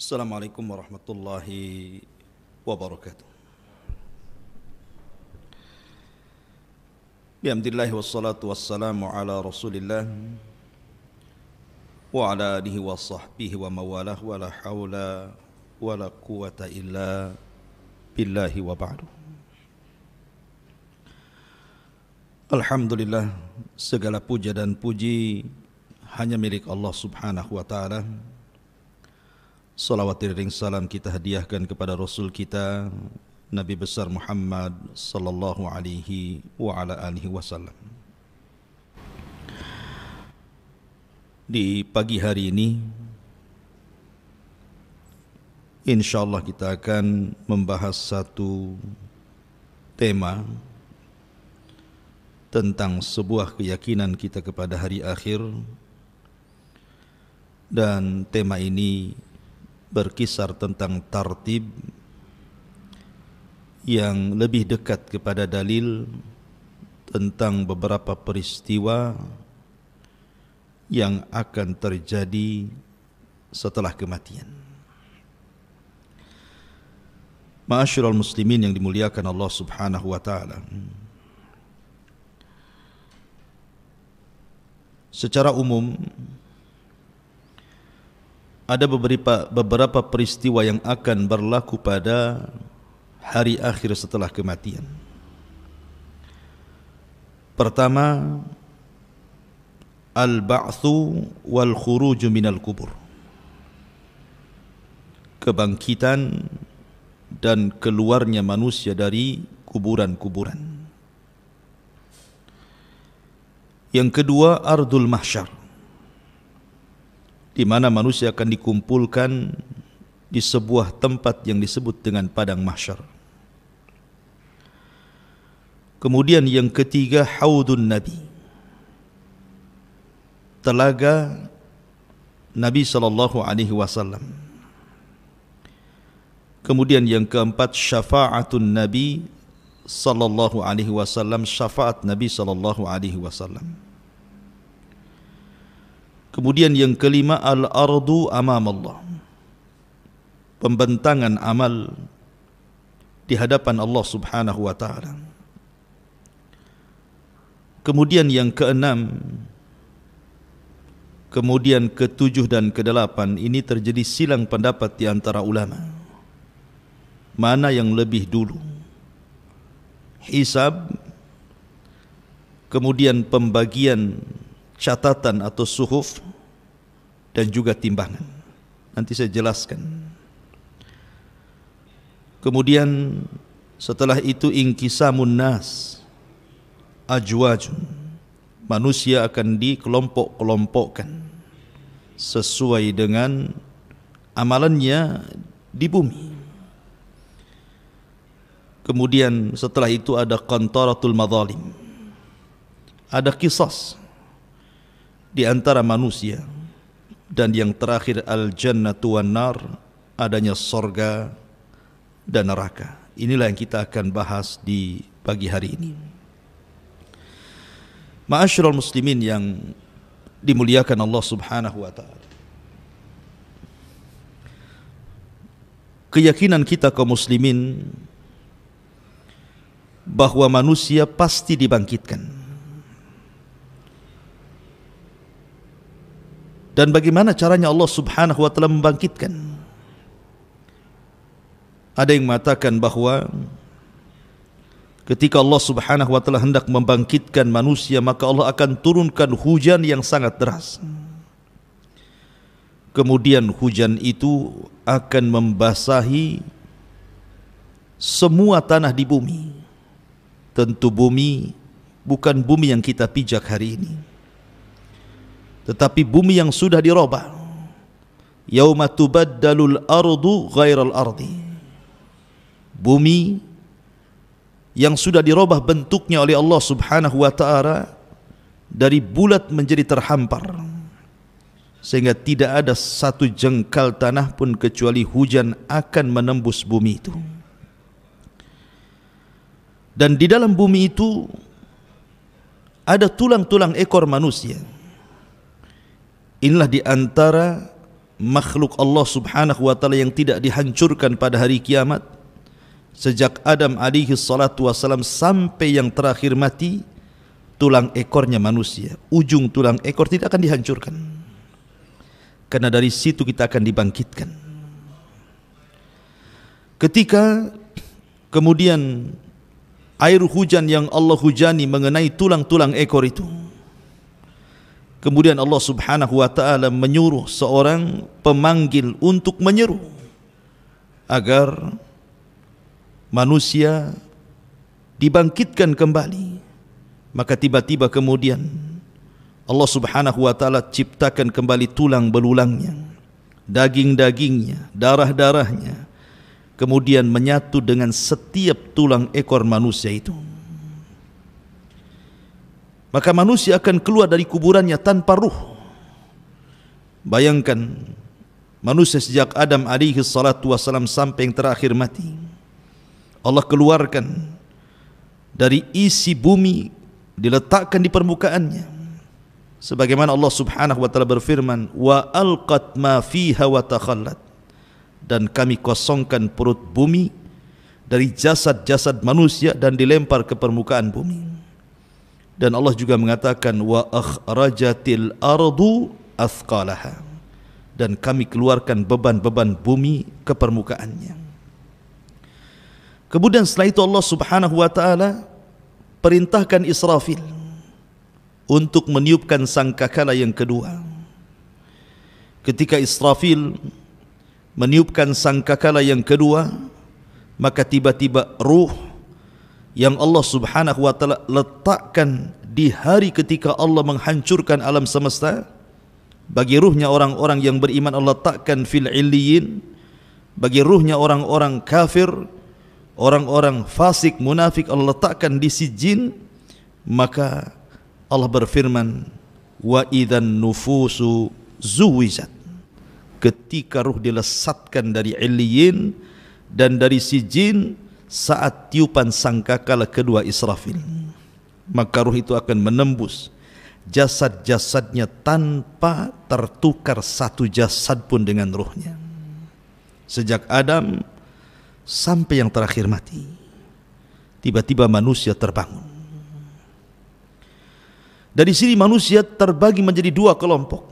Assalamualaikum warahmatullahi wabarakatuh. Bihamdillah wassalatu wassalamu ala rasulillah wa ala alihi wa sahbihi wa mawalah wa la hawla wa la quwata illa billahi wa ba'du. Alhamdulillah, segala puja dan puji hanya milik Allah subhanahu wa ta'ala. Salawat iring salam kita hadiahkan kepada Rasul kita Nabi besar Muhammad sallallahu alaihi wa ala alihi wasallam. Di pagi hari ini insyaallah kita akan membahas satu tema tentang sebuah keyakinan kita kepada hari akhir, dan tema ini berkisar tentang tartib yang lebih dekat kepada dalil tentang beberapa peristiwa yang akan terjadi setelah kematian. Ma'asyiral muslimin yang dimuliakan Allah subhanahu wa ta'ala, secara umum ada beberapa peristiwa yang akan berlaku pada hari akhir setelah kematian. Pertama, al-ba'tsu wal khuruju minal kubur, kebangkitan dan keluarnya manusia dari kuburan-kuburan. Yang kedua, ardul mahsyar, di mana manusia akan dikumpulkan di sebuah tempat yang disebut dengan padang mahsyar. Kemudian yang ketiga, haudun nabi, telaga Nabi sallallahu alaihi wasallam. Kemudian yang keempat, syafa'atun nabi sallallahu alaihi wasallam, syafaat Nabi sallallahu alaihi wasallam. Kemudian yang kelima, al-ardu amam Allah, pembentangan amal di hadapan Allah subhanahu wa ta'ala. Kemudian yang keenam, kemudian ketujuh dan kedelapan, ini terjadi silang pendapat di antara ulama, mana yang lebih dulu, hisab, kemudian pembagian catatan atau suhuf, dan juga timbangan. Nanti saya jelaskan. Kemudian setelah itu inqisamun nas, ajwajun, manusia akan dikelompok-kelompokkan sesuai dengan amalannya di bumi. Kemudian setelah itu ada qantaratul madzalim, ada qisas di antara manusia. Dan yang terakhir, al-jannatu wan nar, adanya sorga dan neraka. Inilah yang kita akan bahas di pagi hari ini. Ma'asyiral muslimin yang dimuliakan Allah subhanahu wa ta'ala, keyakinan kita kaum muslimin bahwa manusia pasti dibangkitkan. Dan bagaimana caranya Allah subhanahu wa ta'ala membangkitkan? Ada yang mengatakan bahwa ketika Allah subhanahu wa ta'ala hendak membangkitkan manusia, maka Allah akan turunkan hujan yang sangat deras. Kemudian hujan itu akan membasahi semua tanah di bumi. Tentu bumi bukan bumi yang kita pijak hari ini, tetapi bumi yang sudah dirubah. Yauma tubaddalul ardu ghairal ardi, bumi yang sudah dirubah bentuknya oleh Allah subhanahu wa ta'ala dari bulat menjadi terhampar, sehingga tidak ada satu jengkal tanah pun kecuali hujan akan menembus bumi itu. Dan di dalam bumi itu ada tulang-tulang ekor manusia. Inilah di antara makhluk Allah subhanahu wa ta'ala yang tidak dihancurkan pada hari kiamat, sejak Adam alaihi salatu wassalam sampai yang terakhir mati, tulang ekornya manusia, ujung tulang ekor tidak akan dihancurkan, karena dari situ kita akan dibangkitkan. Ketika kemudian air hujan yang Allah hujani mengenai tulang-tulang ekor itu, kemudian Allah subhanahu wa ta'ala menyuruh seorang pemanggil untuk menyeru agar manusia dibangkitkan kembali. Maka tiba-tiba kemudian Allah subhanahu wa ta'ala ciptakan kembali tulang belulangnya, daging-dagingnya, darah-darahnya, kemudian menyatu dengan setiap tulang ekor manusia itu. Maka manusia akan keluar dari kuburannya tanpa ruh. Bayangkan manusia sejak Adam alaihi salatu wassalam sampai yang terakhir mati, Allah keluarkan dari isi bumi, diletakkan di permukaannya, sebagaimana Allah subhanahu wa ta'ala berfirman, wa alqat ma fiha wa takhallat, dan kami kosongkan perut bumi dari jasad-jasad manusia dan dilempar ke permukaan bumi. Dan Allah juga mengatakan wa akhrajatil ardu athqalaha, dan kami keluarkan beban-beban bumi ke permukaannya. Kemudian setelah itu Allah subhanahu wa ta'ala perintahkan Israfil untuk meniupkan sangkakala yang kedua. Ketika Israfil meniupkan sangkakala yang kedua, maka tiba-tiba ruh yang Allah subhanahu wa ta'ala letakkan di hari ketika Allah menghancurkan alam semesta, bagi ruhnya orang-orang yang beriman Allah letakkan fil illiyin, bagi ruhnya orang-orang kafir, orang-orang fasik, munafik Allah letakkan di sijin. Maka Allah berfirman, wa idzan nufusu zuwijat, ketika ruh dilesatkan dari illiyin dan dari sijin saat tiupan sangkakala kedua Israfil, maka ruh itu akan menembus jasad-jasadnya tanpa tertukar satu jasad pun dengan ruhnya, sejak Adam sampai yang terakhir mati. Tiba-tiba manusia terbangun. Dari sini manusia terbagi menjadi dua kelompok.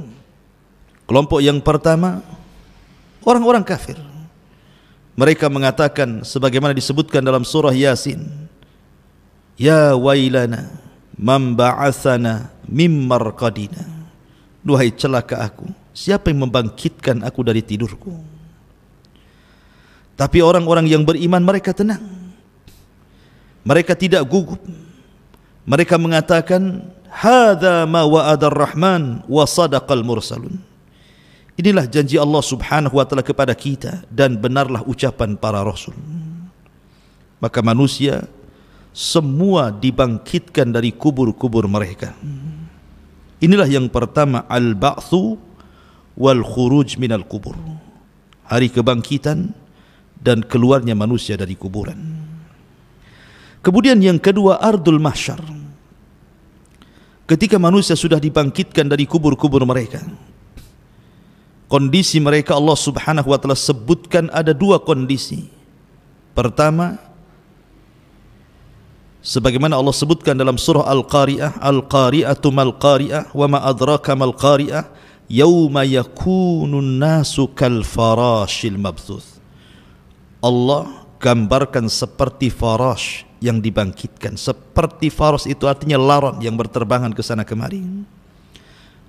Kelompok yang pertama, orang-orang kafir. Mereka mengatakan sebagaimana disebutkan dalam surah Yasin, ya wailana man ba'atsana mim marqadina, duhai celaka aku, siapa yang membangkitkan aku dari tidurku. Tapi orang-orang yang beriman mereka tenang, mereka tidak gugup. Mereka mengatakan, hadza ma wa'adar rahman wa sadaqal mursalun, inilah janji Allah subhanahu wa ta'ala kepada kita dan benarlah ucapan para rasul. Maka manusia semua dibangkitkan dari kubur-kubur mereka. Inilah yang pertama, al-ba'thu wal khuruj minal kubur, hari kebangkitan dan keluarnya manusia dari kuburan. Kemudian yang kedua, ardul mahsyar, ketika manusia sudah dibangkitkan dari kubur-kubur mereka. Kondisi mereka Allah subhanahu wa ta'ala sebutkan ada dua kondisi. Pertama, sebagaimana Allah sebutkan dalam surah Al-Qari'ah, Al-Qari'atu mal-Qari'ah wa ma adraka mal-Qari'ah yauma yakunun nasu kal farashil mabthuth. Allah gambarkan seperti farash yang dibangkitkan. Seperti farash itu artinya laron yang berterbangan ke sana kemari.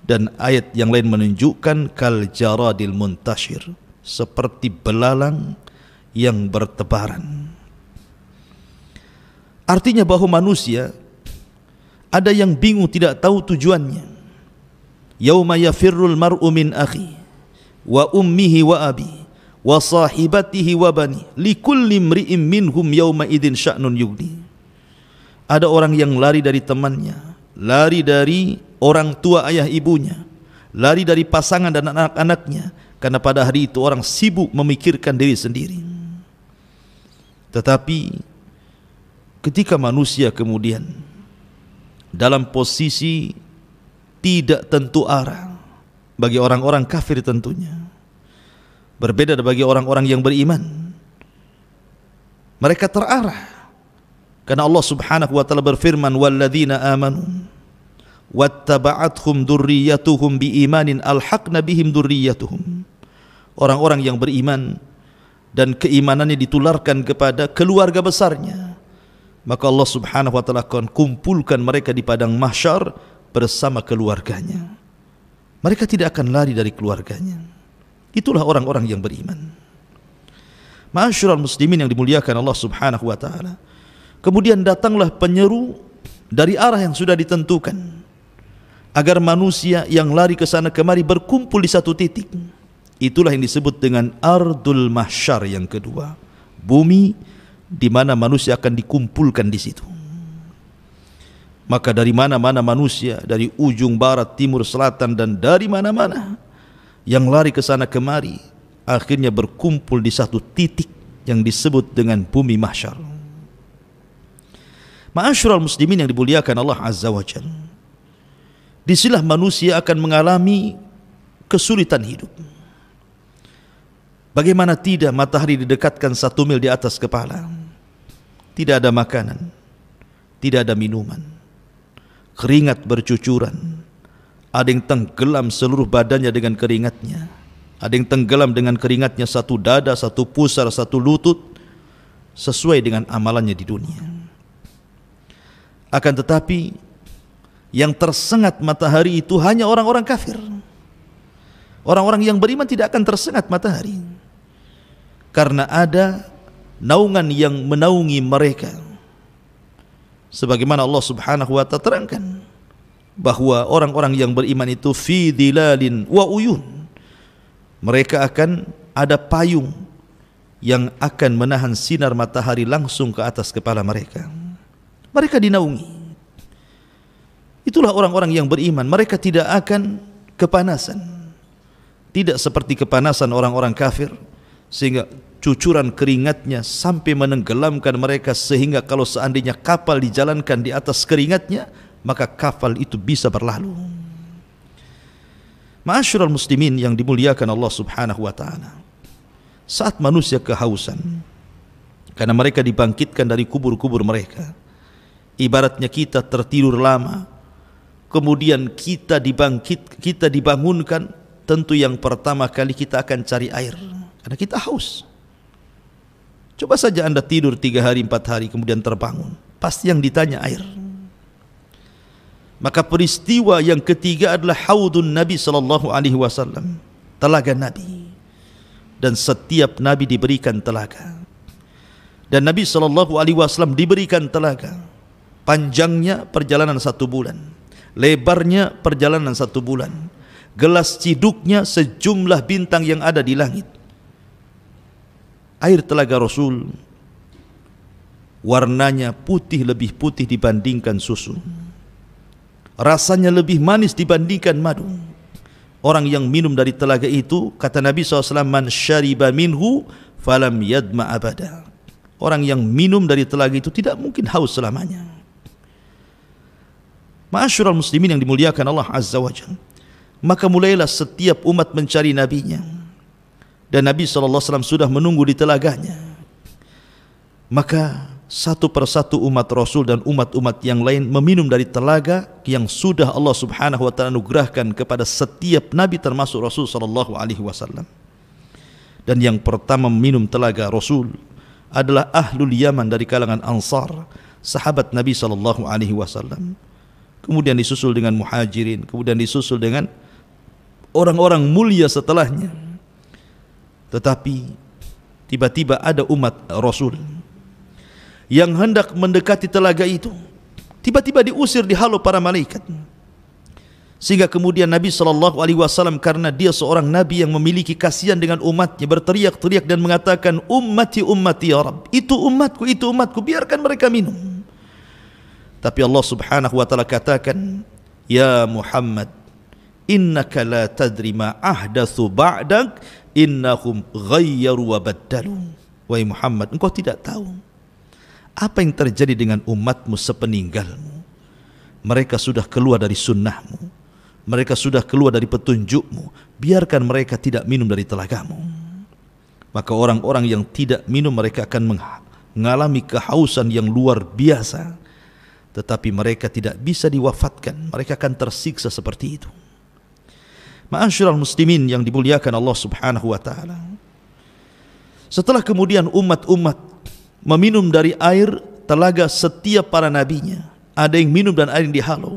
Dan ayat yang lain menunjukkan kal jaradil muntashir, seperti belalang yang bertebaran. Artinya bahwa manusia ada yang bingung, tidak tahu tujuannya. Yauma yafirrul mar'u min akhi wa ummihi wa abi wa sahibatihi wa bani likulli imri'in minhum yauma idzin sya'nun yughni. Ada orang yang lari dari temannya, lari dari orang tua ayah ibunya, lari dari pasangan dan anak-anaknya, karena pada hari itu orang sibuk memikirkan diri sendiri. Tetapi ketika manusia kemudian dalam posisi tidak tentu arah, bagi orang-orang kafir tentunya, Berbeda bagi orang-orang yang beriman. Mereka terarah. Karena Allah Subhanahu wa taala berfirman, "Walladzina amanu wattaba'athum dzurriyyatuhum biimanin alhaqna bihim dzurriyyatuhum." Orang-orang yang beriman dan keimanannya ditularkan kepada keluarga besarnya, maka Allah Subhanahu wa taala akan kumpulkan mereka di padang mahsyar bersama keluarganya. Mereka tidak akan lari dari keluarganya. Itulah orang-orang yang beriman. Ma'asyiral muslimin yang dimuliakan Allah Subhanahu wa taala. Kemudian datanglah penyeru dari arah yang sudah ditentukan agar manusia yang lari ke sana kemari berkumpul di satu titik. Itulah yang disebut dengan ardul mahsyar yang kedua. Bumi di mana manusia akan dikumpulkan di situ. Maka dari mana-mana manusia, dari ujung barat, timur, selatan dan dari mana-mana yang lari ke sana kemari akhirnya berkumpul di satu titik yang disebut dengan bumi mahsyar. Ma'asyiral muslimin yang dimuliakan Allah Azza wa Jalla. Disinilah manusia akan mengalami kesulitan hidup. Bagaimana tidak matahari didekatkan 1 mil di atas kepala. Tidak ada makanan, tidak ada minuman. Keringat bercucuran. Ada yang tenggelam seluruh badannya dengan keringatnya. Ada yang tenggelam dengan keringatnya satu dada, satu pusar, satu lutut, sesuai dengan amalannya di dunia. Akan tetapi yang tersengat matahari itu hanya orang-orang kafir. Orang-orang yang beriman tidak akan tersengat matahari, karena ada naungan yang menaungi mereka. Sebagaimana Allah Subhanahu wa ta'ala terangkan bahwa orang-orang yang beriman itu fi dhilalin wa uyun. Mereka akan ada payung yang akan menahan sinar matahari langsung ke atas kepala mereka. Mereka dinaungi. Itulah orang-orang yang beriman. Mereka tidak akan kepanasan. Tidak seperti kepanasan orang-orang kafir, sehingga cucuran keringatnya sampai menenggelamkan mereka, sehingga kalau seandainya kapal dijalankan di atas keringatnya, maka kapal itu bisa berlalu. Ma'asyiral muslimin yang dimuliakan Allah Subhanahu wa ta'ala, saat manusia kehausan karena mereka dibangkitkan dari kubur-kubur mereka, ibaratnya kita tertidur lama, kemudian kita dibangunkan, tentu yang pertama kali kita akan cari air karena kita haus. Coba saja Anda tidur 3 hari 4 hari kemudian terbangun, pasti yang ditanya air. Maka peristiwa yang ketiga adalah haudun Nabi sallallahu alaihi wasallam, telaga Nabi. Dan setiap nabi diberikan telaga. Dan Nabi sallallahu alaihi wasallam diberikan telaga. Panjangnya perjalanan 1 bulan, lebarnya perjalanan 1 bulan. Gelas ciduknya sejumlah bintang yang ada di langit. Air telaga Rasul warnanya putih, lebih putih dibandingkan susu. Rasanya lebih manis dibandingkan madu. Orang yang minum dari telaga itu, kata Nabi SAW, man syariba minhu falam yadma abada. Orang yang minum dari telaga itu tidak mungkin haus selamanya. Ma'asyiral muslimin yang dimuliakan Allah Azza wa Jalla, maka mulailah setiap umat mencari nabinya. Dan Nabi SAW sudah menunggu di telaganya. Maka satu persatu umat Rasul dan umat-umat yang lain meminum dari telaga yang sudah Allah Subhanahu wa ta'ala anugerahkan kepada setiap nabi termasuk Rasul sallallahu alaihi wasallam. Dan yang pertama meminum telaga Rasul adalah Ahlul Yaman dari kalangan Ansar, sahabat Nabi sallallahu alaihi wasallam. Kemudian disusul dengan Muhajirin, kemudian disusul dengan orang-orang mulia setelahnya. Tetapi tiba-tiba ada umat Rasul yang hendak mendekati telaga itu, tiba-tiba diusir, dihalau para malaikat. Sehingga kemudian Nabi SAW, karena dia seorang Nabi yang memiliki kasihan dengan umatnya, berteriak-teriak dan mengatakan, ummati ummati ya Rabb, itu umatku, biarkan mereka minum. Tapi Allah Subhanahu wa ta'ala katakan, ya Muhammad, innaka la tadri ma ahdatsu ba'dak, innahum ghayyaru wa baddalu. Wahai Muhammad, engkau tidak tahu apa yang terjadi dengan umatmu sepeninggalmu. Mereka sudah keluar dari sunnahmu, mereka sudah keluar dari petunjukmu. Biarkan mereka tidak minum dari telagamu. maka orang-orang yang tidak minum mereka akan mengalami kehausan yang luar biasa, tetapi mereka tidak bisa diwafatkan, mereka akan tersiksa seperti itu. Ma'asyiral muslimin yang dimuliakan Allah Subhanahu wa taala. Setelah kemudian umat-umat meminum dari air telaga setiap para nabinya, ada yang minum dan ada yang dihalau,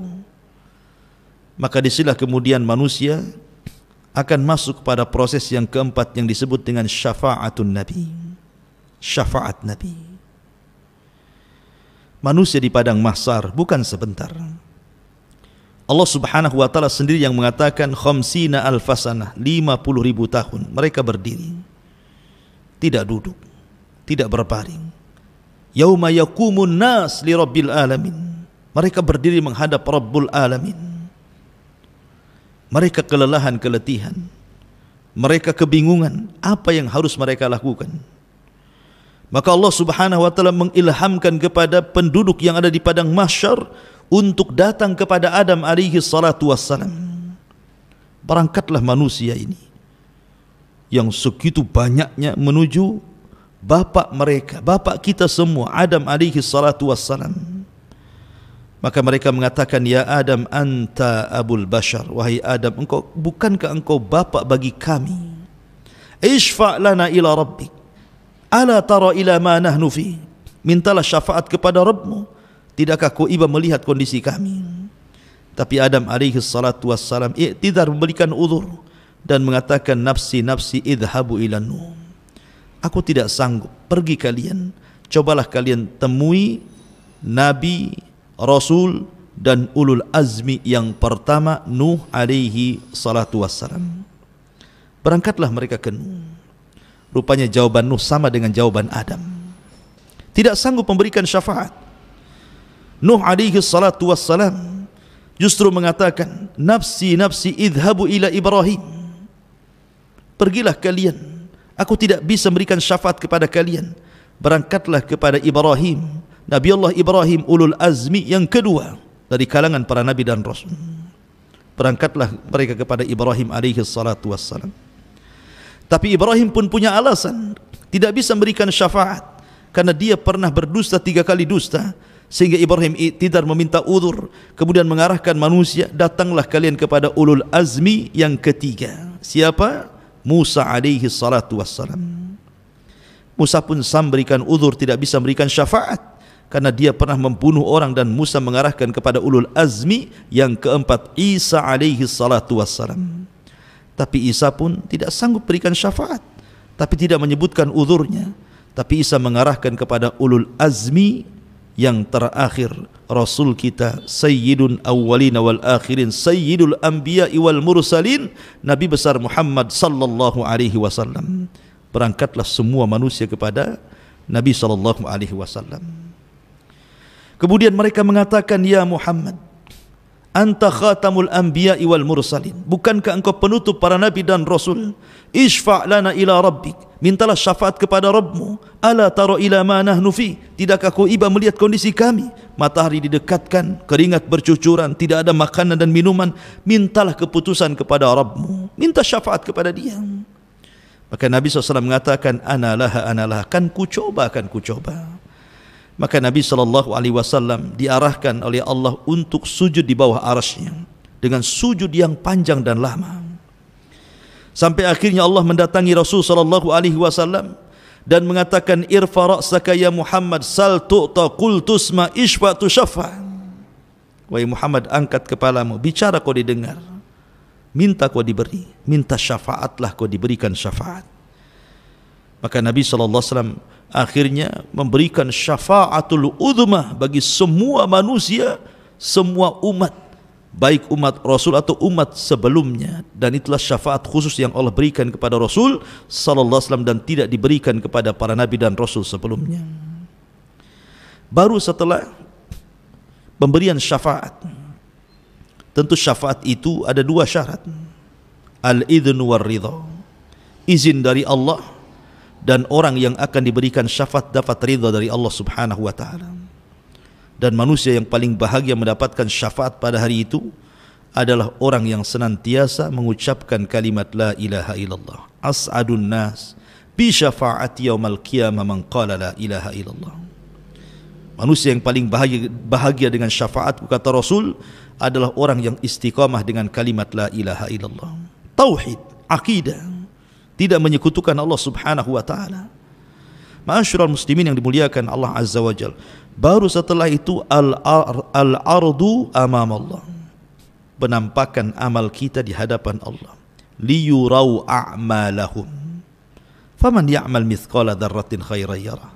maka disinilah kemudian manusia akan masuk kepada proses yang keempat yang disebut dengan syafa'atun nabi. Syafaat nabi. Manusia di padang mahsyar bukan sebentar. Allah Subhanahu wa taala sendiri yang mengatakan khamsina alfasanah, 50.000 tahun mereka berdiri, tidak duduk, tidak berbaring. Yauma yaqumun nas li rabbil alamin, mereka berdiri menghadap Rabbul alamin. Mereka kelelahan, keletihan, mereka kebingungan apa yang harus mereka lakukan. Maka Allah Subhanahu wa taala mengilhamkan kepada penduduk yang ada di padang mahsyar untuk datang kepada Adam alaihi salatu wassalam. Berangkatlah manusia ini yang segitu banyaknya menuju bapak mereka, bapak kita semua, Adam alaihi salatu wassalam. Maka mereka mengatakan, ya Adam anta abul bashar, wahai Adam, bukankah engkau bapak bagi kami? Ishfa' lana ila rabbik, ala tara ila ma nahnu fi, mintalah syafaat kepada Rabbmu, tidakkah kau iba melihat kondisi kami? Tapi Adam alaihi salatu wassalam i'tidar, memberikan uzur dan mengatakan, nafsi nafsi idhabu ila nuh, aku tidak sanggup, pergi kalian, cobalah kalian temui nabi, rasul dan ulul azmi yang pertama, Nuh alaihi salatu wassalam. Berangkatlah mereka ke Nuh. Rupanya jawaban Nuh sama dengan jawaban Adam, tidak sanggup memberikan syafaat. Nuh alaihi salatu wassalam justru mengatakan, nafsi nafsi idhabu ila Ibrahim, pergilah kalian, aku tidak bisa memberikan syafaat kepada kalian. Berangkatlah kepada Ibrahim, Nabi Allah Ibrahim, ulul azmi yang kedua dari kalangan para nabi dan rasul. Berangkatlah mereka kepada Ibrahim alaihi salatu wassalam. Tapi Ibrahim pun punya alasan, tidak bisa memberikan syafaat karena dia pernah berdusta 3 kali dusta, sehingga Ibrahim tidak meminta uzur, kemudian mengarahkan manusia, datanglah kalian kepada ulul azmi yang ketiga. Siapa? Musa alaihi salatu wassalam. Musa pun memberikan uzur, tidak bisa memberikan syafaat karena dia pernah membunuh orang, dan Musa mengarahkan kepada ulul azmi yang keempat, Isa alaihi salatu wassalam. Tapi Isa pun tidak sanggup berikan syafaat, tapi tidak menyebutkan uzurnya. Tapi Isa mengarahkan kepada ulul azmi yang terakhir, Rasul kita Sayyidun awwalina wal akhirin, Sayyidul anbiya'i wal mursalin, Nabi besar Muhammad sallallahu alaihi wasallam. Berangkatlah semua manusia kepada Nabi sallallahu alaihi wasallam. Kemudian mereka mengatakan, ya Muhammad, anta khatamul anbiya'i wal mursalin, bukankah engkau penutup para nabi dan rasul? Ishfa' lana ila rabbik, mintalah syafaat kepada Rabbmu. Ala tara ila ma nahnu fi, tidakkah kau iba melihat kondisi kami? Matahari didekatkan, keringat bercucuran, tidak ada makanan dan minuman. Mintalah keputusan kepada Rabbmu, minta syafaat kepada dia. Maka Nabi SAW mengatakan, analah, kan ku coba. Maka Nabi SAW diarahkan oleh Allah untuk sujud di bawah arasy-Nya dengan sujud yang panjang dan lama, sampai akhirnya Allah mendatangi Rasul SAW dan mengatakan, irfa ra'saka ya Muhammad, sal tu'ta, qul tusma, ishfa tushaffa. Wahai Muhammad, angkat kepalamu, bicara kau didengar, minta kau diberi, minta syafaatlah kau diberikan syafaat. Maka Nabi SAW akhirnya memberikan syafaatul uzma bagi semua manusia, semua umat, baik umat Rasul atau umat sebelumnya. Dan itulah syafaat khusus yang Allah berikan kepada Rasul SAW dan tidak diberikan kepada para nabi dan Rasul sebelumnya. Baru setelah pemberian syafaat, tentu syafaat itu ada 2 syarat, al-idhn war ridha, izin dari Allah, dan orang yang akan diberikan syafaat dapat ridha dari Allah Subhanahu wa taala. Dan manusia yang paling bahagia mendapatkan syafaat pada hari itu adalah orang yang senantiasa mengucapkan kalimat la ilaha illallah. As'adun nas bi syafaati yaumal qiyamah man qala la ilaha illallah. Manusia yang paling bahagia dengan syafaatku, kata Rasul, adalah orang yang istiqamah dengan kalimat la ilaha illallah. Tauhid, akidah, tidak menyekutukan Allah Subhanahu wa taala. Ma'asyiral muslimin yang dimuliakan Allah Azza wa Jalla. Baru setelah itu al-ardu amam Allah. Penampakan amal kita di hadapan Allah. Liyurau a'malahum. Faman ya'mal mithqala dzarratin khairan yarah.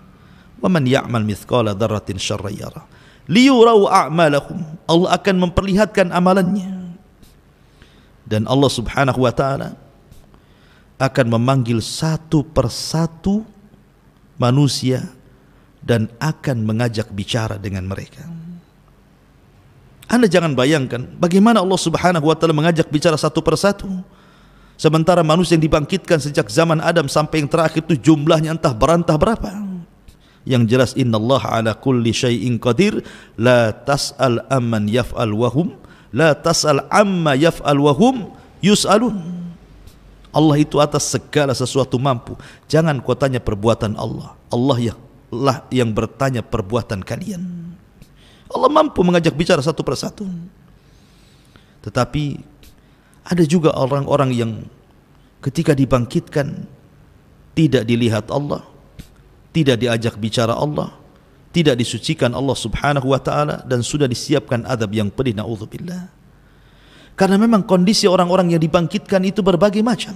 Wa man ya'mal mithqala dzarratin syarran yarah. Liyurau a'malahum. Allah akan memperlihatkan amalannya. Dan Allah Subhanahu wa taala akan memanggil satu persatu manusia dan akan mengajak bicara dengan mereka. Anda jangan bayangkan bagaimana Allah Subhanahu wa taala mengajak bicara satu persatu. Sementara manusia yang dibangkitkan sejak zaman Adam sampai yang terakhir itu jumlahnya entah berantah berapa. Yang jelas innallaha ala kulli syai'in qadir, la tas'al amman yaf'al wahum, la tas'al amma yaf'al wahum yus'alun. Allah itu atas segala sesuatu mampu. Jangan kau tanya perbuatan Allah. Allah yang bertanya perbuatan kalian. Allah mampu mengajak bicara satu persatu. Tetapi ada juga orang-orang yang ketika dibangkitkan tidak dilihat Allah, tidak diajak bicara Allah, tidak disucikan Allah Subhanahu wa taala, dan sudah disiapkan azab yang pedih, naudzubillah. Karena memang kondisi orang-orang yang dibangkitkan itu berbagai macam.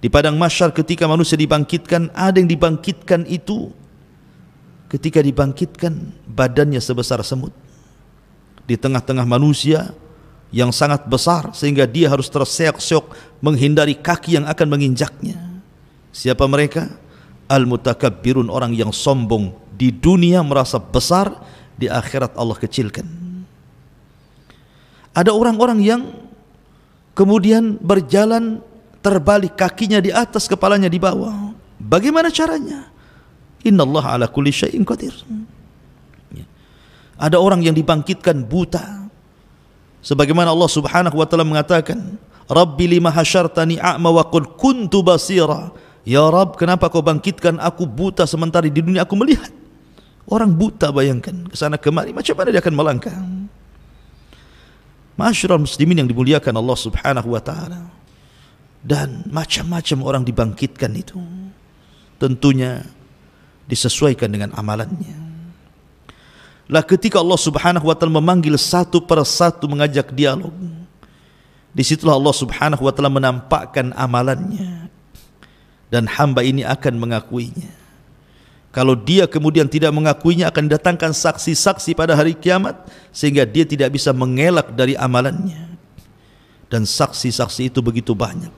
Di padang mahsyar ketika manusia dibangkitkan, ada yang dibangkitkan itu ketika dibangkitkan badannya sebesar semut. Di tengah-tengah manusia yang sangat besar sehingga dia harus terseok-seok menghindari kaki yang akan menginjaknya. Siapa mereka? Al-mutakabbirun, orang yang sombong di dunia merasa besar, di akhirat Allah kecilkan. Ada orang-orang yang kemudian berjalan terbalik, kakinya di atas, kepalanya di bawah. Bagaimana caranya? Innallaha ala kulli syai'in qadir. Ada orang yang dibangkitkan buta. Sebagaimana Allah Subhanahu wa taala mengatakan, Rabbi lima hasyartani a'ma wa qad kuntu basira. Ya Rabb, kenapa kau bangkitkan aku buta sementara di dunia aku melihat? Orang buta, bayangkan, ke sana kemari, macam mana dia akan melangkah? Ma'asyiral muslimin yang dimuliakan Allah Subhanahu wa taala. Dan macam-macam orang dibangkitkan itu tentunya disesuaikan dengan amalannya. Lah ketika Allah Subhanahu wa taala memanggil satu persatu mengajak dialog, disitulah Allah Subhanahu wa taala menampakkan amalannya, dan hamba ini akan mengakuinya. Kalau dia kemudian tidak mengakuinya, akan datangkan saksi-saksi pada hari kiamat sehingga dia tidak bisa mengelak dari amalannya. Dan saksi-saksi itu begitu banyak.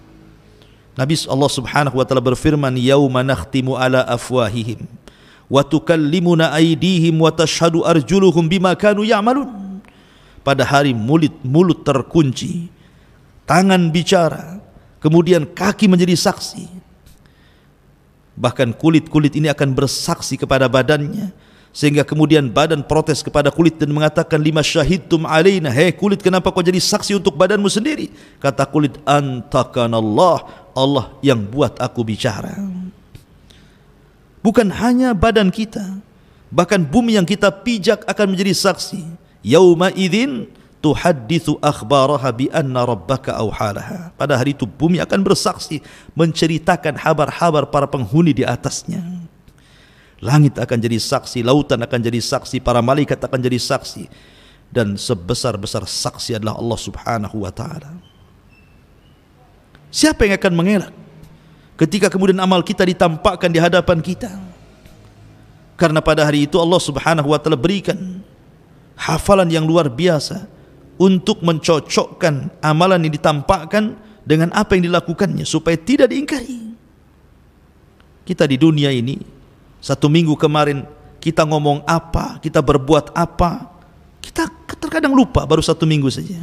Nabi Allah Subhanahu wa taala berfirman, yauma nakhtimu ala afwahihim wa tukallimuna aydihim wa tashhadu arjuluhum bima kanu ya'malun. Pada hari mulut terkunci, tangan bicara, kemudian kaki menjadi saksi. Bahkan kulit-kulit ini akan bersaksi kepada badannya, sehingga kemudian badan protes kepada kulit dan mengatakan, lima syahidtum alaina, hei kulit, kenapa kau jadi saksi untuk badanmu sendiri? Kata kulit, antakanallah, Allah yang buat aku bicara. Bukan hanya badan kita, bahkan bumi yang kita pijak akan menjadi saksi. Yauma idzin tuhadditsu akhbaraha bi anna rabbaka awhalaha. Pada hari itu bumi akan bersaksi, menceritakan kabar-kabar para penghuni di atasnya. Langit akan jadi saksi, lautan akan jadi saksi, para malaikat akan jadi saksi, dan sebesar-besar saksi adalah Allah Subhanahu wa taala. Siapa yang akan mengelak ketika kemudian amal kita ditampakkan di hadapan kita? Karena pada hari itu Allah Subhanahu wa taala berikan hafalan yang luar biasa untuk mencocokkan amalan yang ditampakkan dengan apa yang dilakukannya supaya tidak diingkari. Kita di dunia ini, satu minggu kemarin kita ngomong apa, kita berbuat apa, kita terkadang lupa baru satu minggu saja.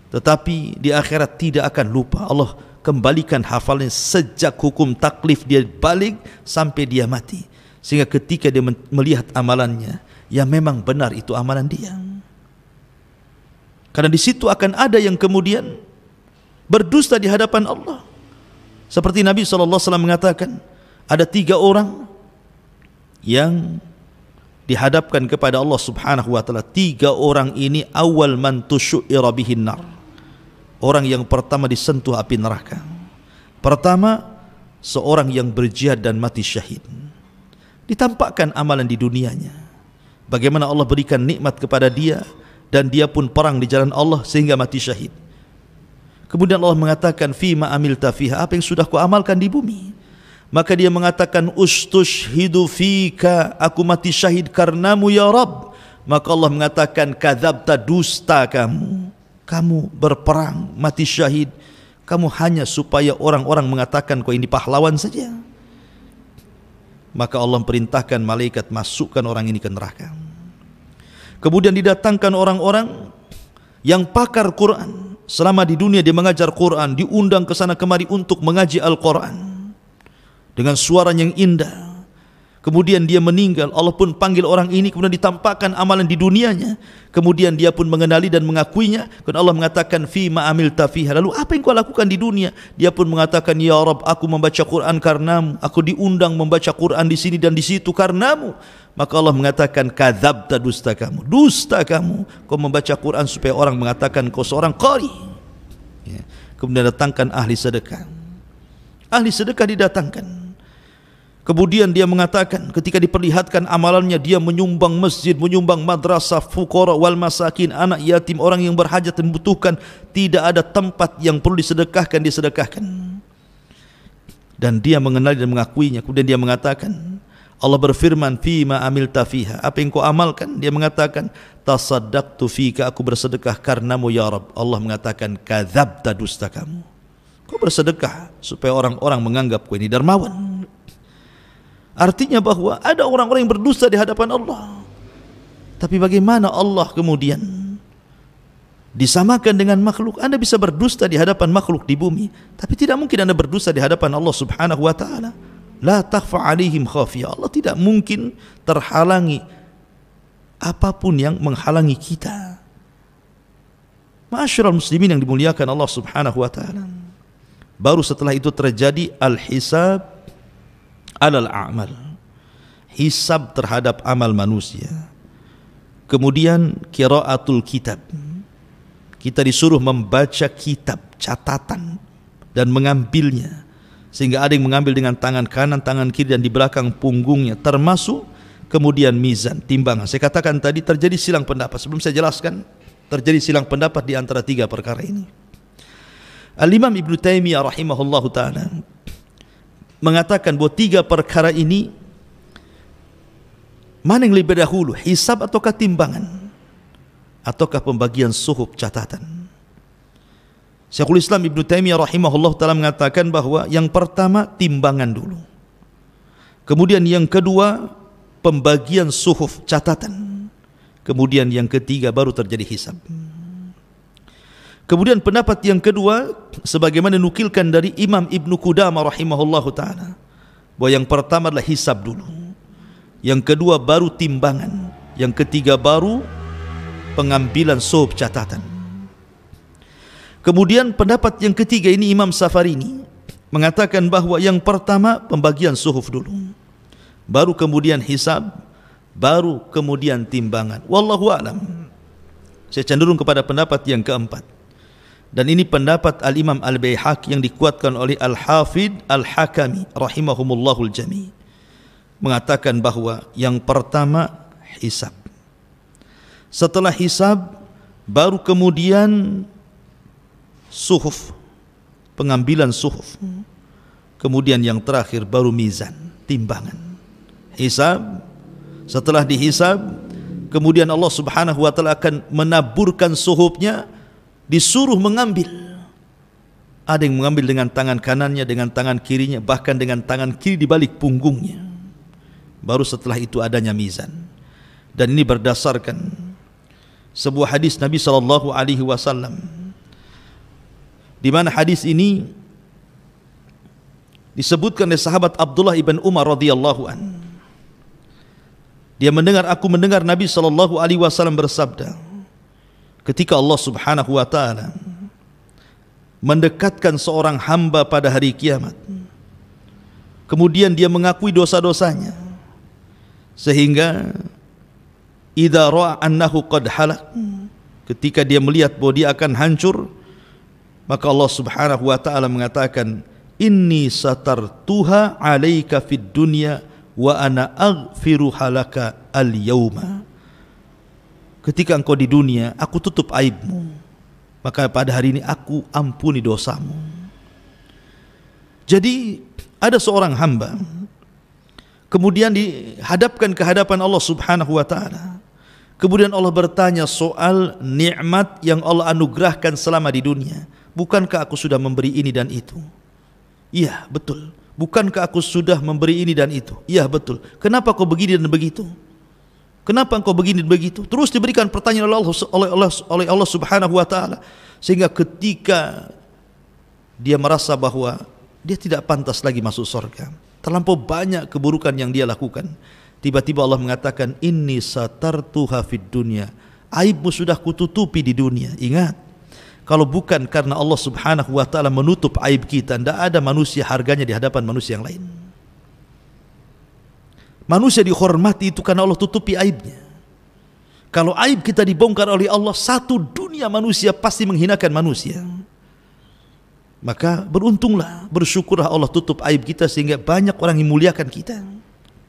Tetapi di akhirat tidak akan lupa. Allah kembalikan hafalnya sejak hukum taklif dia balik sampai dia mati, sehingga ketika dia melihat amalannya, ya memang benar itu amalan dia. Karena di situ akan ada yang kemudian berdusta di hadapan Allah. Seperti Nabi SAW mengatakan, ada 3 orang yang dihadapkan kepada Allah Subhanahu wa taala. 3 orang ini awal man tusyu'ira bihin nar. Orang yang pertama disentuh api neraka. Pertama, seorang yang berjihad dan mati syahid. Ditampakkan amalan di dunianya, bagaimana Allah berikan nikmat kepada dia, dan dia pun perang di jalan Allah sehingga mati syahid. Kemudian Allah mengatakan, fima amilta fiha, apa yang sudah kau amalkan di bumi. Maka dia mengatakan, ustushhidu fika, aku mati syahid karenamu ya Rabb. Maka Allah mengatakan, kadzabta, dusta kamu. Kamu berperang, mati syahid, kamu hanya supaya orang-orang mengatakan kau ini pahlawan saja. Maka Allah perintahkan malaikat masukkan orang ini ke neraka. Kemudian didatangkan orang-orang yang pakar Quran. Selama di dunia dia mengajar Quran, diundang ke sana kemari untuk mengaji Al-Quran dengan suara yang indah. Kemudian dia meninggal, Allah pun panggil orang ini, kemudian ditampakkan amalan di dunianya. Kemudian dia pun mengenali dan mengakuinya. Kemudian Allah mengatakan, fima amilta fiha, lalu apa yang kau lakukan di dunia? Dia pun mengatakan, ya Rabb, aku membaca Quran karenamu, aku diundang membaca Quran di sini dan di situ karenamu. Maka Allah mengatakan, kadzabta, dusta kamu. Dusta kamu, kau membaca Quran supaya orang mengatakan kau seorang qari. Ya. Kemudian datangkan ahli sedekah. Ahli sedekah didatangkan. Kemudian dia mengatakan, ketika diperlihatkan amalannya, dia menyumbang masjid, menyumbang madrasah, fuqara wal masakin, anak yatim, orang yang berhajat dan membutuhkan. Tidak ada tempat yang perlu disedekahkan, disedekahkan. Dan dia mengenali dan mengakuinya. Kemudian dia mengatakan, Allah berfirman, fima amilta fiha, apa yang kau amalkan? Dia mengatakan, tasaddaqtu fika, aku bersedekah karenamu ya Rabb. Allah mengatakan, kadzabta, dusta kamu. Kau bersedekah supaya orang-orang menganggap kau ini dermawan. Artinya bahwa ada orang-orang yang berdusta di hadapan Allah. Tapi bagaimana Allah kemudian disamakan dengan makhluk? Anda bisa berdusta di hadapan makhluk di bumi, tapi tidak mungkin Anda berdusta di hadapan Allah Subhanahu wa taala. La takhfa alaihim khafiyah. Allah tidak mungkin terhalangi apapun yang menghalangi kita. Ma'asyiral muslimin yang dimuliakan Allah Subhanahu wa taala. Baru setelah itu terjadi al-hisab alal a'mal. Hisab terhadap amal manusia. Kemudian qiraatul kitab. Kita disuruh membaca kitab, catatan, dan mengambilnya. Sehingga ada yang mengambil dengan tangan kanan, tangan kiri, dan di belakang punggungnya, termasuk kemudian mizan, timbangan. Saya katakan tadi terjadi silang pendapat. Sebelum saya jelaskan, terjadi silang pendapat di antara 3 perkara ini. Al-Imam Ibn Taimiyah rahimahullahu ta'ala mengatakan bahwa 3 perkara ini, mana yang lebih dahulu, hisab ataukah timbangan, ataukah pembagian suhuf catatan? Syekhul Islam Ibn Taimiyah rahimahullah ta'ala mengatakan bahwa yang pertama timbangan dulu, kemudian yang kedua pembagian suhuf catatan, kemudian yang ketiga baru terjadi hisab. Kemudian pendapat yang kedua, sebagaimana dinukilkan dari Imam Ibn Qudamah rahimahullah ta'ala, bahwa yang pertama adalah hisab dulu, yang kedua baru timbangan, yang ketiga baru pengambilan suhuf catatan. Kemudian pendapat yang ketiga ini Imam Safarini mengatakan bahwa yang pertama pembagian suhuf dulu, baru kemudian hisab, baru kemudian timbangan. Wallahu a'lam. Saya cenderung kepada pendapat yang keempat. Dan ini pendapat Al-Imam Al-Baihaqi yang dikuatkan oleh Al-Hafidh Al-Hakami rahimahumullahul jami'. Mengatakan bahwa yang pertama hisab. Setelah hisab baru kemudian suhuf, pengambilan suhuf. Kemudian yang terakhir baru mizan, timbangan. Hisab, setelah dihisab, kemudian Allah Subhanahu wa taala akan menaburkan suhufnya, disuruh mengambil. Ada yang mengambil dengan tangan kanannya, dengan tangan kirinya, bahkan dengan tangan kiri di balik punggungnya. Baru setelah itu adanya mizan. Dan ini berdasarkan sebuah hadis Nabi sallallahu alaihi wasallam, di mana hadis ini disebutkan oleh sahabat Abdullah ibn Umar radhiyallahu an. Aku mendengar Nabi sallallahu alaihi wasallam bersabda, ketika Allah Subhanahu wa taala mendekatkan seorang hamba pada hari kiamat. Kemudian dia mengakui dosa-dosanya, sehingga idza ra'a annahu qad halak, ketika dia melihat bahwa dia akan hancur, maka Allah Subhanahu wa taala mengatakan, inni satartuha 'alaika fid dunya wa ana aghfiru halaka al-yauma. Ketika engkau di dunia, aku tutup aibmu, maka pada hari ini aku ampuni dosamu. Jadi ada seorang hamba kemudian dihadapkan ke hadapan Allah Subhanahu wa taala. Kemudian Allah bertanya soal nikmat yang Allah anugerahkan selama di dunia. Bukankah aku sudah memberi ini dan itu? Iya, betul. Bukankah aku sudah memberi ini dan itu? Iya, betul. Kenapa kau begini dan begitu? Kenapa engkau begini dan begitu? Terus diberikan pertanyaan oleh Allah Subhanahu wa taala, sehingga ketika dia merasa bahwa dia tidak pantas lagi masuk surga, terlampau banyak keburukan yang dia lakukan, tiba-tiba Allah mengatakan, inni satartuha fid dunya, aibmu sudah kututupi di dunia. Ingat, kalau bukan karena Allah Subhanahu wa taala menutup aib kita, tidak ada manusia harganya di hadapan manusia yang lain. Manusia dihormati itu karena Allah tutupi aibnya. Kalau aib kita dibongkar oleh Allah, satu dunia manusia pasti menghinakan manusia. Maka beruntunglah, bersyukurlah Allah tutup aib kita sehingga banyak orang yang muliakan kita.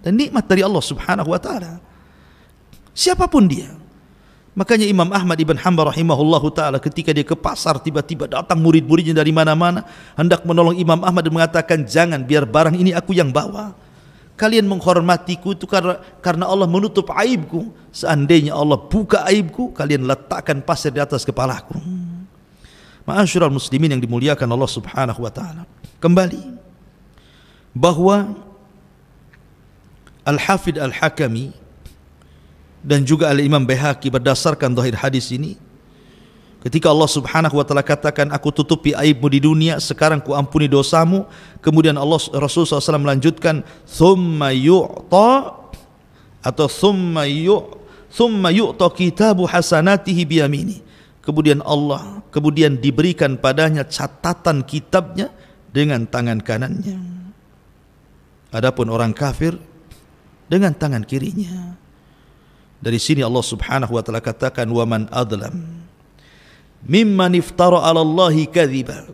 Dan nikmat dari Allah Subhanahu wa taala, siapapun dia. Makanya Imam Ahmad ibn Hanbal rahimahullahu taala, ketika dia ke pasar, tiba-tiba datang murid-muridnya dari mana-mana hendak menolong Imam Ahmad dan mengatakan, jangan, biar barang ini aku yang bawa. Kalian menghormatiku itu karena Allah menutup aibku. Seandainya Allah buka aibku, kalian letakkan pasir di atas kepalaku. Ma'asyiral muslimin yang dimuliakan Allah Subhanahu wa taala. Kembali bahwa Al-Hafidh Al-Hakami dan juga Al-Imam Baihaqi berdasarkan zahir hadis ini, ketika Allah Subhanahu wa taala katakan, aku tutupi aibmu di dunia, sekarang ku ampuni dosamu. Kemudian Rasul SAW melanjutkan, thumma yu'ta atau thumma yu'ta kitabu hasanatihi biyamini. Kemudian diberikan padanya catatan kitabnya dengan tangan kanannya. Adapun orang kafir dengan tangan kirinya. Dari sini Allah Subhanahu wa taala katakan, wa man adlam mimman iftara 'ala Allahi kadhiba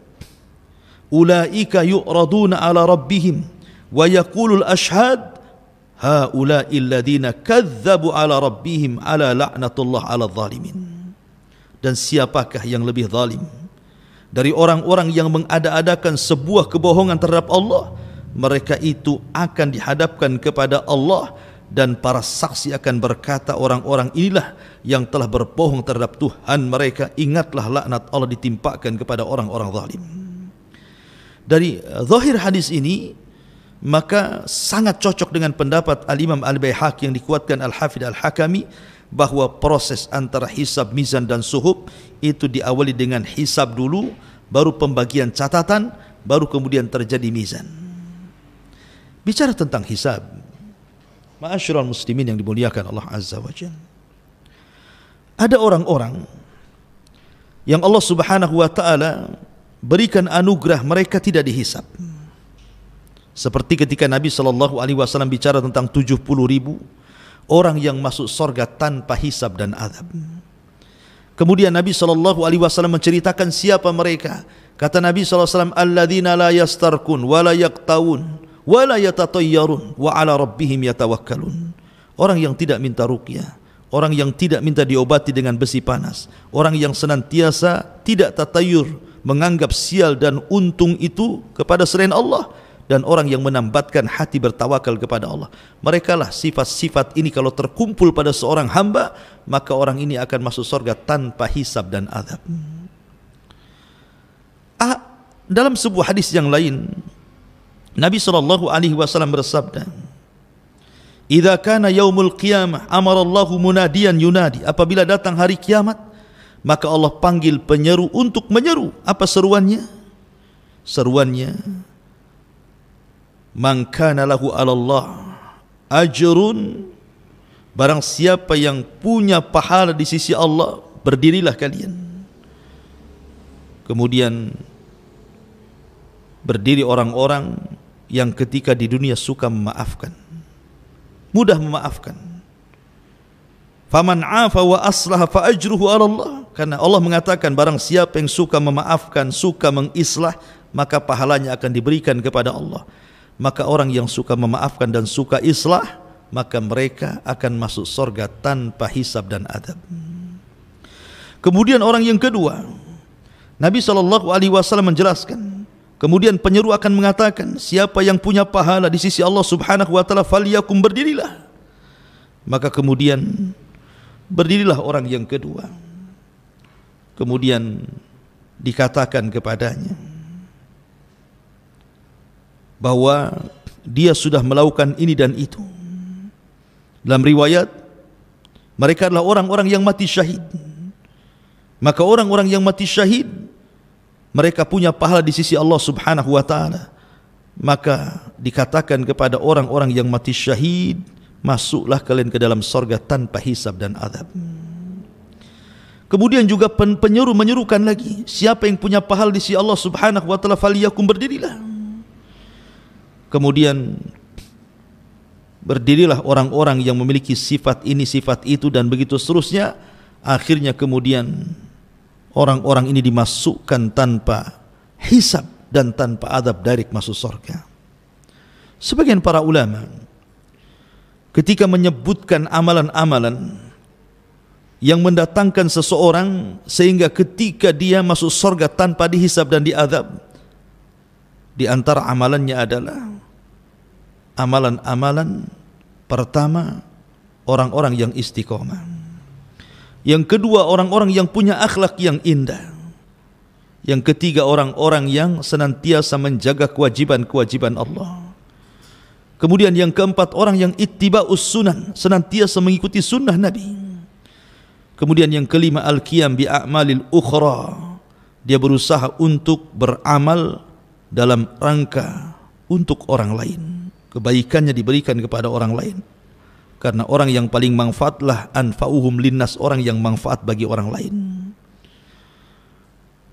ulaika yu'raduna 'ala rabbihim wa yaqulul ashhad haula'i alladhina kadzabu 'ala rabbihim 'ala la'natullah 'ala adh-dhalimin. Dan siapakah yang lebih zalim dari orang-orang yang mengada-adakan sebuah kebohongan terhadap Allah? Mereka itu akan dihadapkan kepada Allah, dan para saksi akan berkata, orang-orang inilah yang telah berbohong terhadap Tuhan mereka. Ingatlah laknat Allah ditimpakan kepada orang-orang zalim. Dari zahir hadis ini, maka sangat cocok dengan pendapat Al-Imam Al-Baihaqi yang dikuatkan Al-Hafidh Al-Hakami, bahwa proses antara hisab, mizan dan suhub itu diawali dengan hisab dulu, baru pembagian catatan, baru kemudian terjadi mizan. Bicara tentang hisab, ma'asyiral muslimin yang dimuliakan Allah Azza wa Jalla, ada orang-orang yang Allah Subhanahu wa taala berikan anugerah mereka tidak dihisab. Seperti ketika Nabi SAW bicara tentang 70.000 orang yang masuk surga tanpa hisab dan azab. Kemudian Nabi SAW menceritakan siapa mereka. Kata Nabi SAW, alladzina la yastarkun wa la yaqtawun wa la yatatayyarun wa ala rabbihim yatawakkalun. Orang yang tidak minta ruqyah, orang yang tidak minta diobati dengan besi panas, orang yang senantiasa tidak tatayur, menganggap sial dan untung itu kepada selain Allah, dan orang yang menambatkan hati bertawakal kepada Allah. Mereka lah sifat-sifat ini kalau terkumpul pada seorang hamba, maka orang ini akan masuk surga tanpa hisab dan azab. Dalam sebuah hadis yang lain, Nabi SAW bersabda, idza kana yaumul qiyamah amarallahu munadiyan yunadi. Apabila datang hari kiamat, maka Allah panggil penyeru untuk menyeru. Apa seruannya? Seruannya, man kana lahu 'ala Allah ajrun, barang siapa yang punya pahala di sisi Allah, berdirilah kalian. Kemudian berdiri orang-orang yang ketika di dunia suka memaafkan, mudah memaafkan. Faman 'afa wa aslaha fa ajruhu 'ala Allah. Karena Allah mengatakan barang siapa yang suka memaafkan, suka mengislah, maka pahalanya akan diberikan kepada Allah. Maka orang yang suka memaafkan dan suka islah, maka mereka akan masuk surga tanpa hisab dan adab. Kemudian orang yang kedua, Nabi SAW menjelaskan, kemudian penyeru akan mengatakan, siapa yang punya pahala di sisi Allah Subhanahu wa taala, falyakum, berdirilah. Maka kemudian berdirilah orang yang kedua. Kemudian dikatakan kepadanya bahwa dia sudah melakukan ini dan itu. Dalam riwayat, mereka adalah orang-orang yang mati syahid. Maka orang-orang yang mati syahid, mereka punya pahala di sisi Allah Subhanahu wa taala. Maka dikatakan kepada orang-orang yang mati syahid, masuklah kalian ke dalam surga tanpa hisab dan azab. Kemudian juga penyeru menyerukan lagi, siapa yang punya pahala di sisi Allah Subhanahu wa taala, falyakum, berdirilah. Kemudian berdirilah orang-orang yang memiliki sifat ini, sifat itu, dan begitu seterusnya. Akhirnya kemudian orang-orang ini dimasukkan tanpa hisab dan tanpa adab, direct masuk surga. Sebagian para ulama ketika menyebutkan amalan-amalan yang mendatangkan seseorang sehingga ketika dia masuk surga tanpa dihisab dan diadab, di antara amalannya adalah amalan-amalan pertama, orang-orang yang istiqomah. Yang kedua, orang-orang yang punya akhlak yang indah. Yang ketiga, orang-orang yang senantiasa menjaga kewajiban-kewajiban Allah. Kemudian yang keempat, orang yang ittiba'us sunan, senantiasa mengikuti sunnah Nabi. Kemudian yang kelima, al-qiyam bi a'malil ukhra, dia berusaha untuk beramal dalam rangka untuk orang lain, kebaikannya diberikan kepada orang lain. Karena orang yang paling manfaatlah anfa'uhum linnas, orang yang manfaat bagi orang lain.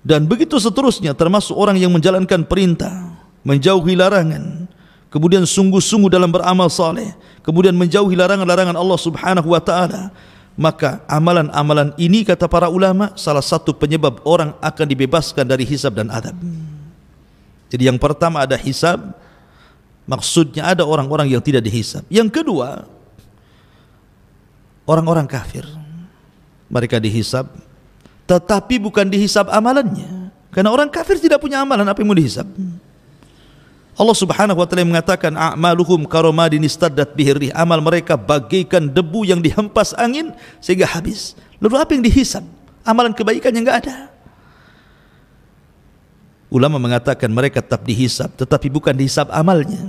Dan begitu seterusnya, termasuk orang yang menjalankan perintah, menjauhi larangan, kemudian sungguh-sungguh dalam beramal saleh, kemudian menjauhi larangan-larangan Allah Subhanahu wa taala. Maka amalan-amalan ini, kata para ulama, salah satu penyebab orang akan dibebaskan dari hisab dan adab. Jadi yang pertama ada hisab, maksudnya ada orang-orang yang tidak dihisab. Yang kedua, orang-orang kafir, mereka dihisab, tetapi bukan dihisab amalannya. Karena orang kafir tidak punya amalan, apa yang mau dihisab? Allah Subhanahu wa taala mengatakan, a'maluhum karomadin istaddat bihir rih, amal mereka bagaikan debu yang dihempas angin sehingga habis. Lalu apa yang dihisab? Amalan kebaikan yang enggak ada. Ulama mengatakan mereka tetap dihisab, tetapi bukan dihisab amalnya.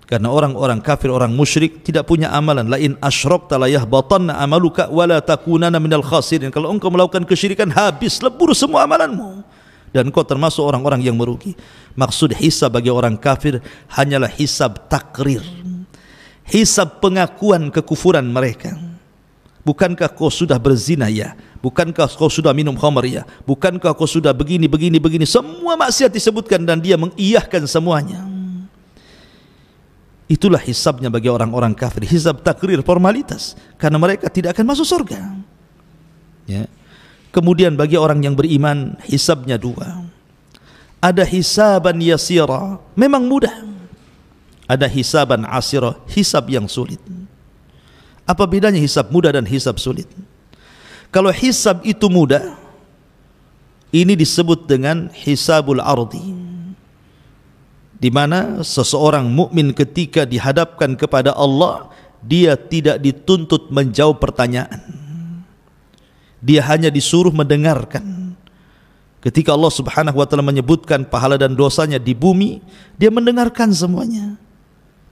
Karena orang-orang kafir, orang musyrik tidak punya amalan. La in asyrakta la yahbatanna amaluka wa la takunanna minal khasirin. Kalau engkau melakukan kesyirikan, habis, lebur semua amalanmu dan engkau termasuk orang-orang yang merugi. Maksud hisab bagi orang kafir hanyalah hisab takrir, hisab pengakuan kekufuran mereka. Bukankah kau sudah berzina ya? Bukankah kau sudah minum khamar ya? Bukankah kau sudah begini, begini, begini? Semua maksiat disebutkan dan dia mengiyahkan semuanya. Itulah hisabnya bagi orang-orang kafir, hisab takrir, formalitas, karena mereka tidak akan masuk surga. Ya. Kemudian bagi orang yang beriman, hisabnya dua. Ada hisaban yasira, memang mudah. Ada hisaban asira, hisab yang sulit. Apa bedanya hisab mudah dan hisab sulit? Kalau hisab itu mudah, ini disebut dengan hisabul ardi, di mana seseorang mukmin ketika dihadapkan kepada Allah, dia tidak dituntut menjawab pertanyaan. Dia hanya disuruh mendengarkan. Ketika Allah Subhanahu wa taala menyebutkan pahala dan dosanya di bumi, dia mendengarkan semuanya.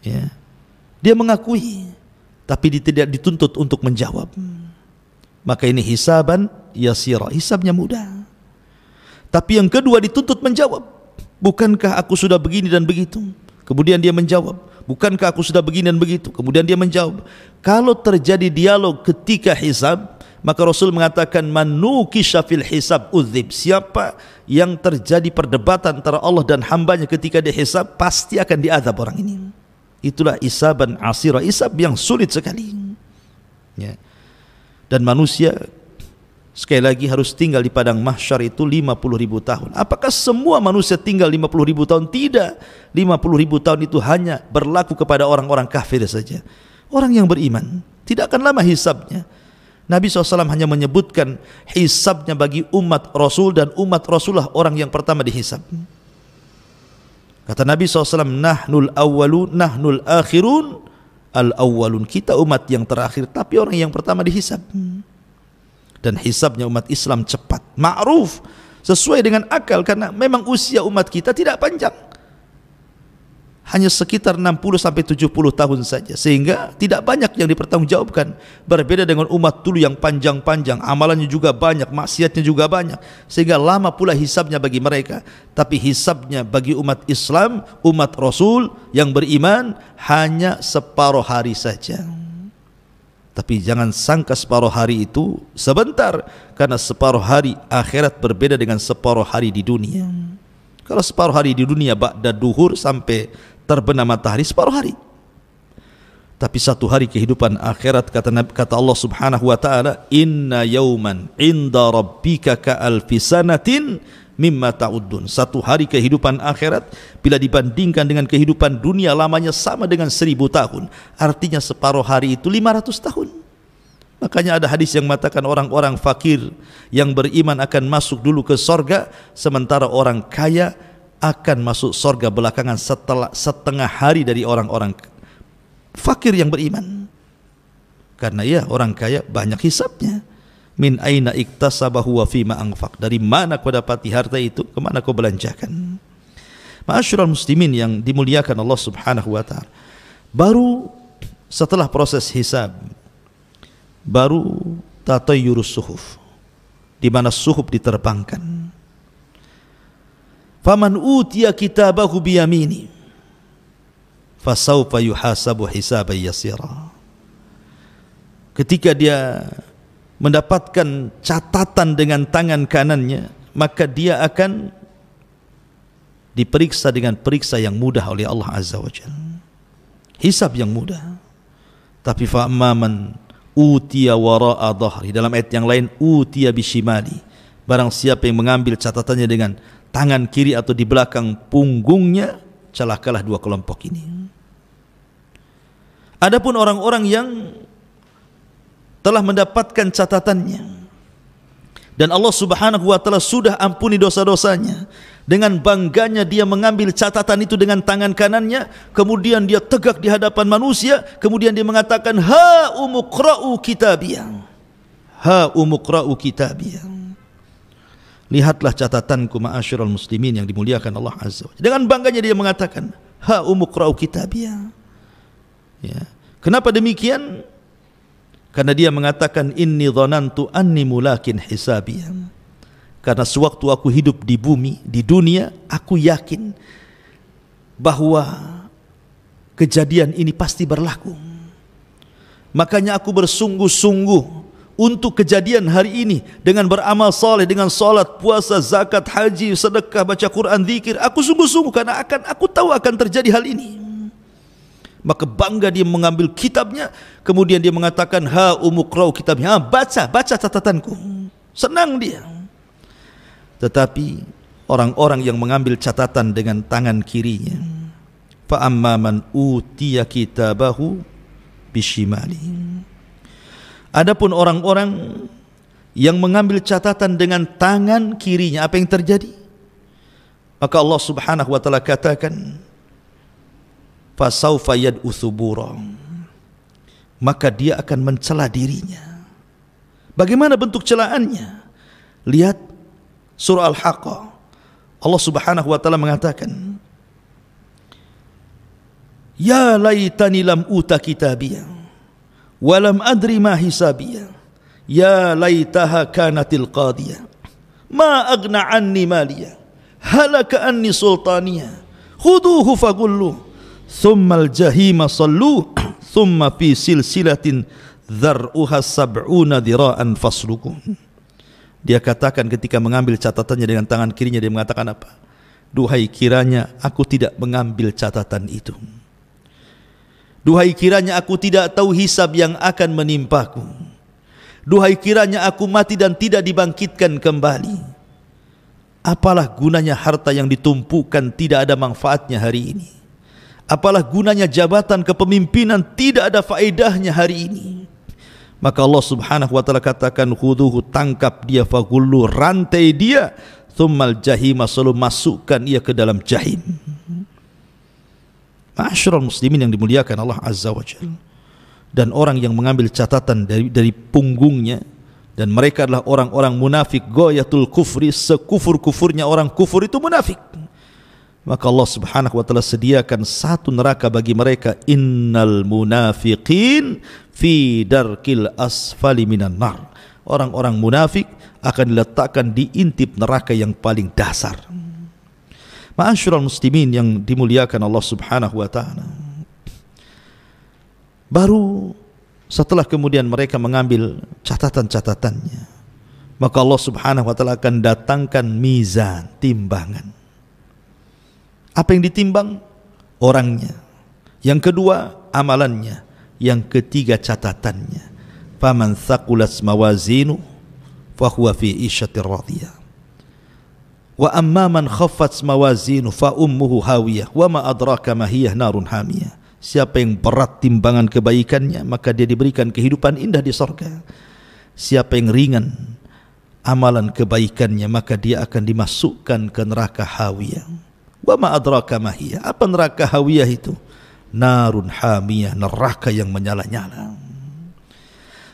Ya. Dia mengakui, tapi dia tidak dituntut untuk menjawab. Maka ini hisaban yasira, hisabnya mudah. Tapi yang kedua dituntut menjawab. Bukankah aku sudah begini dan begitu? Kemudian dia menjawab. Bukankah aku sudah begini dan begitu? Kemudian dia menjawab. Kalau terjadi dialog ketika hisab, Maka Rasul mengatakan man nukisha fil hisab udzib. Siapa yang terjadi perdebatan antara Allah dan hambanya ketika dihisab, pasti akan diazab orang ini. Itulah isaban asira, isab yang sulit sekali. Ya. Dan manusia sekali lagi harus tinggal di padang mahsyar itu 50.000 tahun. Apakah semua manusia tinggal 50.000 tahun? Tidak. 50.000 tahun itu hanya berlaku kepada orang-orang kafir saja. Orang yang beriman tidak akan lama hisabnya. Nabi SAW hanya menyebutkan hisabnya bagi umat Rasul, dan umat Rasulullah orang yang pertama dihisab. Kata Nabi SAW, nahnul awwalun, nahnul akhirun, al-awwalun. Kita umat yang terakhir, tapi orang yang pertama dihisab. Dan hisabnya umat Islam cepat, ma'ruf, sesuai dengan akal, karena memang usia umat kita tidak panjang. Hanya sekitar 60-70 tahun saja, sehingga tidak banyak yang dipertanggungjawabkan. Berbeda dengan umat dulu yang panjang-panjang, amalannya juga banyak, maksiatnya juga banyak, sehingga lama pula hisabnya bagi mereka. Tapi hisabnya bagi umat Islam, umat Rasul yang beriman, hanya separuh hari saja. Tapi jangan sangka separuh hari itu sebentar, karena separuh hari akhirat berbeda dengan separuh hari di dunia. Kalau separuh hari di dunia ba'da duhur sampai terbenam matahari, separuh hari. Tapi satu hari kehidupan akhirat, kata Allah Subhanahu wa taala, inna yauman inda rabbika ka'alfi sanatin mimma ta'uddun. Satu hari kehidupan akhirat bila dibandingkan dengan kehidupan dunia, lamanya sama dengan 1000 tahun. Artinya separuh hari itu 500 tahun. Makanya ada hadis yang mengatakan orang-orang fakir yang beriman akan masuk dulu ke sorga, sementara orang kaya akan masuk sorga belakangan setelah setengah hari dari orang-orang fakir yang beriman. Karena ya, orang kaya banyak hisabnya. Min aina iktasabahu wa fima anfaq. Dari mana kau dapati harta itu, kemana kau belanjakan? Ma'asyiral muslimin yang dimuliakan Allah Subhanahu wa taala. Baru setelah proses hisab, baru tatayyurus suhuf, di mana suhuf diterbangkan. Faman utiya kitabahu biyamini fasawfa yuhasabu hisaban yasira. Ketika dia mendapatkan catatan dengan tangan kanannya, maka dia akan diperiksa dengan periksa yang mudah oleh Allah Azza wa Jalla. Hisab yang mudah. Tapi fa'amman utiya wara'a dhahri, dalam ayat yang lain utiya bishimali, barang siapa yang mengambil catatannya dengan tangan kiri atau di belakang punggungnya, celakalah dua kelompok ini. Adapun orang-orang yang telah mendapatkan catatannya dan Allah Subhanahu wa taala sudah ampuni dosa-dosanya, dengan bangganya dia mengambil catatan itu dengan tangan kanannya, kemudian dia tegak di hadapan manusia, kemudian dia mengatakan, ha umuqra'u kitabiyah, ha umuqra'u kitabiyah, lihatlah catatanku ma'asyiral muslimin yang dimuliakan Allah Azza wa Jalla. Dengan bangganya dia mengatakan, ha umuqra'u kitabiyah. Ya. Kenapa demikian? Karena dia mengatakan, inni dhanantu anni mulakin hisabiyah. Karena sewaktu aku hidup di bumi, di dunia, aku yakin bahwa kejadian ini pasti berlaku. Makanya aku bersungguh-sungguh untuk kejadian hari ini dengan beramal saleh, dengan salat, puasa, zakat, haji, sedekah, baca Quran, zikir. Aku sungguh-sungguh karena aku tahu akan terjadi hal ini. Maka bangga dia mengambil kitabnya, kemudian dia mengatakan, ha umuqra'u kitabnya, baca catatanku. Senang dia. Tetapi orang-orang yang mengambil catatan dengan tangan kirinya, fa amma man utiya kitabahu bishimali. Adapun orang-orang yang mengambil catatan dengan tangan kirinya, apa yang terjadi? Maka Allah Subhanahu wa taala katakan, fasaufa yad'u thubura, maka dia akan mencela dirinya. Bagaimana bentuk celaannya? Lihat surah Al-Haqqah. Allah Subhanahu wa taala mengatakan, ya laitani lam uta kitabiyah wa lam adri ma hisabiyah, ya laitaha kanatil qadiyah ma aghna anni maliyah halaka anni sultaniyah khuduhu fagullu thummal jahima sallu thumma fi silsilatin dzar'uha sab'una dira'an fasluku. Dia katakan ketika mengambil catatannya dengan tangan kirinya, dia mengatakan apa? Duhai kiranya aku tidak mengambil catatan itu. Duhai kiranya aku tidak tahu hisab yang akan menimpaku. Duhai kiranya aku mati dan tidak dibangkitkan kembali. Apalah gunanya harta yang ditumpukan tidak ada manfaatnya hari ini. Apalah gunanya jabatan kepemimpinan tidak ada faedahnya hari ini. Maka Allah Subhanahu wa taala katakan, khuduhu, tangkap dia, fagullu, rantai dia, tsummal jahima, selalu masukkan ia ke dalam jahim. Ma'asyiral muslimin yang dimuliakan Allah Azza wa Jalla. Dan orang yang mengambil catatan dari punggungnya, dan mereka adalah orang-orang munafik, ghayatul kufri, sekufur-kufurnya orang kufur itu munafik. Maka Allah Subhanahu wa taala sediakan satu neraka bagi mereka, innal munafiqin fi darkil asfali minan nar. Orang-orang munafik akan diletakkan di intip neraka yang paling dasar. Ma'asyiral muslimin yang dimuliakan Allah Subhanahu wa taala. Baru setelah kemudian mereka mengambil catatan-catatannya, maka Allah Subhanahu wa taala akan datangkan mizan, timbangan. Apa yang ditimbang? Orangnya. Yang kedua, amalannya. Yang ketiga, catatannya. Faman thaqulat mawazinu fahuwa fi 'ishatir radiyah. Wa amma man khaffat mawazinu fa ummuhu hawiyah wa ma adraka ma hiya narun hamiyah. Siapa yang berat timbangan kebaikannya, maka dia diberikan kehidupan indah di surga. Siapa yang ringan amalan kebaikannya, maka dia akan dimasukkan ke neraka hawiyah. Wa ma adraka ma hiya. Apa neraka hawiyah itu? Narun hamiyah, neraka yang menyala-nyala.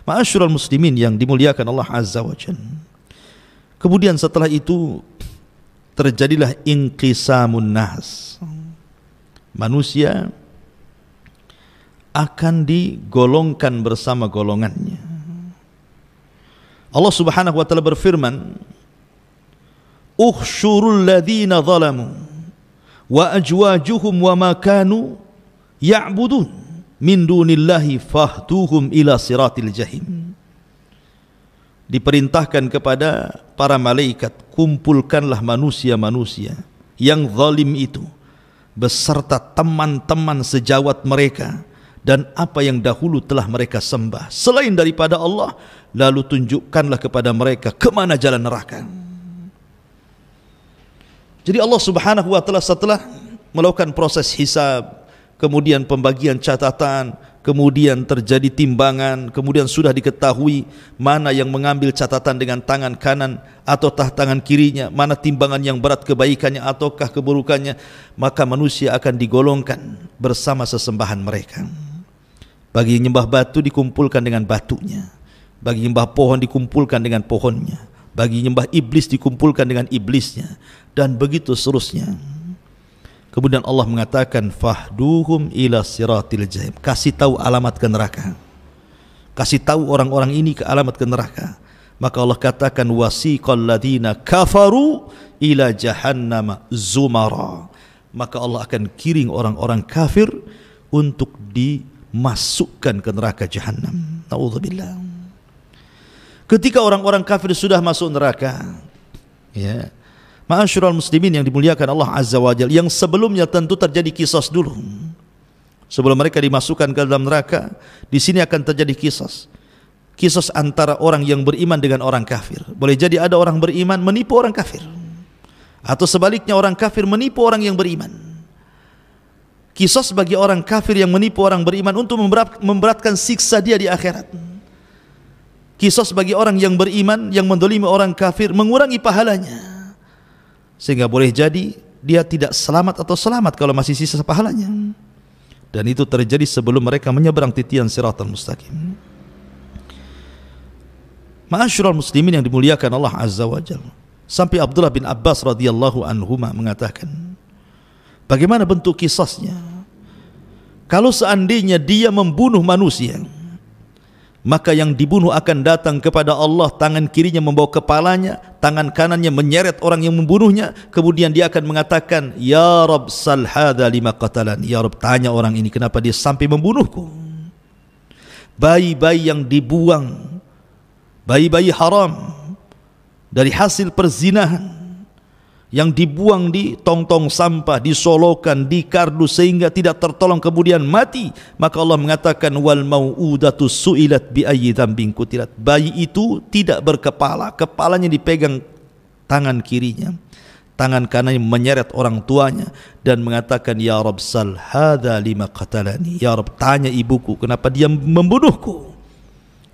Ma'asyiral muslimin yang dimuliakan Allah Azza wa Jalla. Kemudian setelah itu terjadilah inqisamun nas. Manusia akan digolongkan bersama golongannya. Allah Subhanahu wa taala berfirman, "Ukhsyurul ladzina zalamu wa ajwajuhum wa ma kanu ya'budun min dunillahi fahduhum ila siratil jahim." Diperintahkan kepada para malaikat, kumpulkanlah manusia-manusia yang zalim itu beserta teman-teman sejawat mereka dan apa yang dahulu telah mereka sembah selain daripada Allah, lalu tunjukkanlah kepada mereka kemana jalan neraka. Jadi Allah Subhanahu wa taala setelah melakukan proses hisab, kemudian pembagian catatan, kemudian terjadi timbangan, kemudian sudah diketahui mana yang mengambil catatan dengan tangan kanan atau tangan kirinya, mana timbangan yang berat kebaikannya ataukah keburukannya, maka manusia akan digolongkan bersama sesembahan mereka. Bagi yang nyembah batu dikumpulkan dengan batunya, bagi nyembah pohon dikumpulkan dengan pohonnya, bagi nyembah iblis dikumpulkan dengan iblisnya, dan begitu seterusnya. Kemudian Allah mengatakan, fahduhum ila siratil jahim. Kasih tahu alamat ke neraka. Kasih tahu orang-orang ini ke alamat ke neraka. Maka Allah katakan, wasiqal ladina kafaru ila jahannama zumara. Maka Allah akan kiring orang-orang kafir untuk dimasukkan ke neraka jahannam. Na'udzubillah. Ketika orang-orang kafir sudah masuk neraka, ya, ma'asyiral muslimin yang dimuliakan Allah Azza wa Jalla, yang sebelumnya tentu terjadi qisas dulu. Sebelum mereka dimasukkan ke dalam neraka, di sini akan terjadi qisas. Qisas antara orang yang beriman dengan orang kafir. Boleh jadi ada orang beriman menipu orang kafir, atau sebaliknya orang kafir menipu orang yang beriman. Qisas bagi orang kafir yang menipu orang beriman untuk memberatkan siksa dia di akhirat. Qisas bagi orang yang beriman yang mendolimi orang kafir mengurangi pahalanya, sehingga boleh jadi dia tidak selamat atau selamat kalau masih sisa pahalanya. Dan itu terjadi sebelum mereka menyeberang titian siratal mustaqim. Ma'asyiral muslimin yang dimuliakan Allah Azza wa Jalla, sampai Abdullah bin Abbas radhiyallahu anhuma mengatakan, bagaimana bentuk kisahnya? Kalau seandainya dia membunuh manusia, maka yang dibunuh akan datang kepada Allah, tangan kirinya membawa kepalanya, tangan kanannya menyeret orang yang membunuhnya, kemudian dia akan mengatakan, ya Rabb sal hadza lima qatalan. Ya Rabb, tanya orang ini kenapa dia sampai membunuhku. bayi-bayi yang dibuang, bayi-bayi haram dari hasil perzinahan yang dibuang di tong-tong sampah, disolokan, di kardus sehingga tidak tertolong kemudian mati, maka Allah mengatakan wal mau'udatu su'ilat bi ayyi dzambin qutilat. Bayi itu tidak berkepala, kepalanya dipegang tangan kirinya, tangan kanannya menyeret orang tuanya dan mengatakan ya Rabb sal hadza lima qatalani, ya Rabb tanya ibuku kenapa dia membunuhku,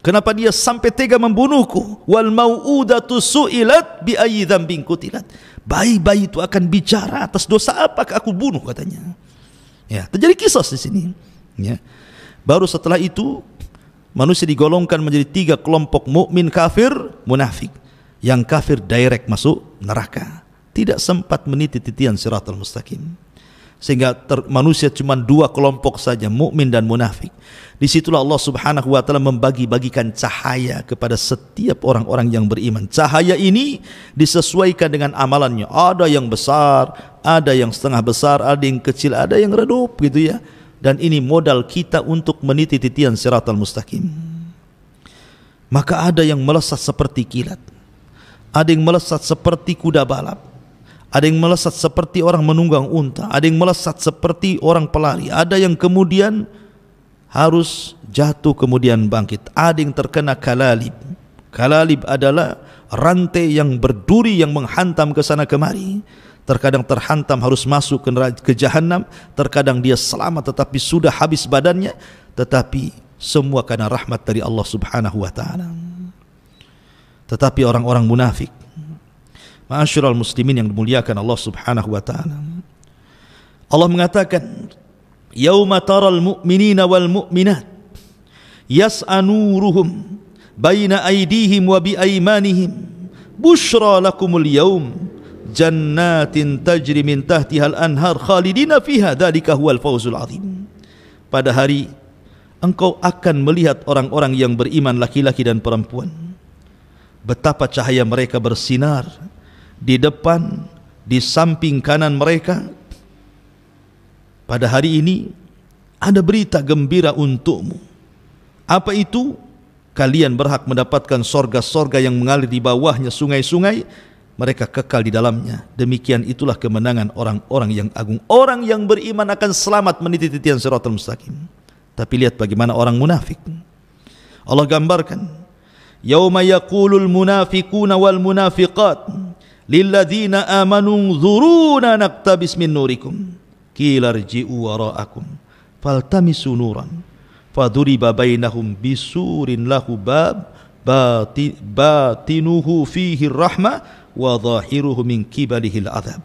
kenapa dia sampai tega membunuhku. Wal mau'udatu su'ilat bi ayyi dzambin qutilat. Bayi-bayi itu akan bicara atas dosa apakah aku bunuh katanya. Ya, terjadi kisah di sini. Ya. Baru setelah itu manusia digolongkan menjadi 3 kelompok: mukmin, kafir, munafik. Yang kafir direct masuk neraka, tidak sempat meniti titian siratal mustaqim. Sehingga manusia cuma 2 kelompok saja, mukmin dan munafik. Disitulah Allah Subhanahu wa ta'ala membagi-bagikan cahaya kepada setiap orang-orang yang beriman. Cahaya ini disesuaikan dengan amalannya. Ada yang besar, ada yang setengah besar, ada yang kecil, ada yang redup gitu ya. Dan ini modal kita untuk meniti titian siratal mustaqim. Maka ada yang melesat seperti kilat, ada yang melesat seperti kuda balap, ada yang melesat seperti orang menunggang unta, ada yang melesat seperti orang pelari, ada yang kemudian harus jatuh kemudian bangkit, ada yang terkena kalalib. Kalalib adalah rantai yang berduri yang menghantam ke sana kemari. Terkadang terhantam harus masuk ke jahanam, terkadang dia selamat tetapi sudah habis badannya, tetapi semua karena rahmat dari Allah Subhanahu wa ta'ala. Tetapi orang-orang munafik, ma'asyiral muslimin yang dimuliakan Allah Subhanahu wa ta'ala, Allah mengatakan yauma taral mu'minina wal mu'minat yas'a nuruhum baina aydihim wa bi aymanihim bushra lakumul yawm jannatin tajri min tahtihal anhar khalidina fiha dzalika huwal fawzul azim. Pada hari engkau akan melihat orang-orang yang beriman laki-laki dan perempuan, betapa cahaya mereka bersinar di depan, di samping kanan mereka. Pada hari ini ada berita gembira untukmu. Apa itu? Kalian berhak mendapatkan sorga-sorga yang mengalir di bawahnya sungai-sungai, mereka kekal di dalamnya. Demikian itulah kemenangan orang-orang yang agung. Orang yang beriman akan selamat meniti titian siratal mustaqim. Tapi lihat bagaimana orang munafik. Allah gambarkan, yauma yaqulul munafiquna wal munafiqat lilladzina amanu dzuruna naqtabis min nurikum qila irji'u wara'akum faltamisu nuran faduriba bainahum bisurin lahu bab batinuhu fihi rahmah wa zahiruhu min qibalihil azab.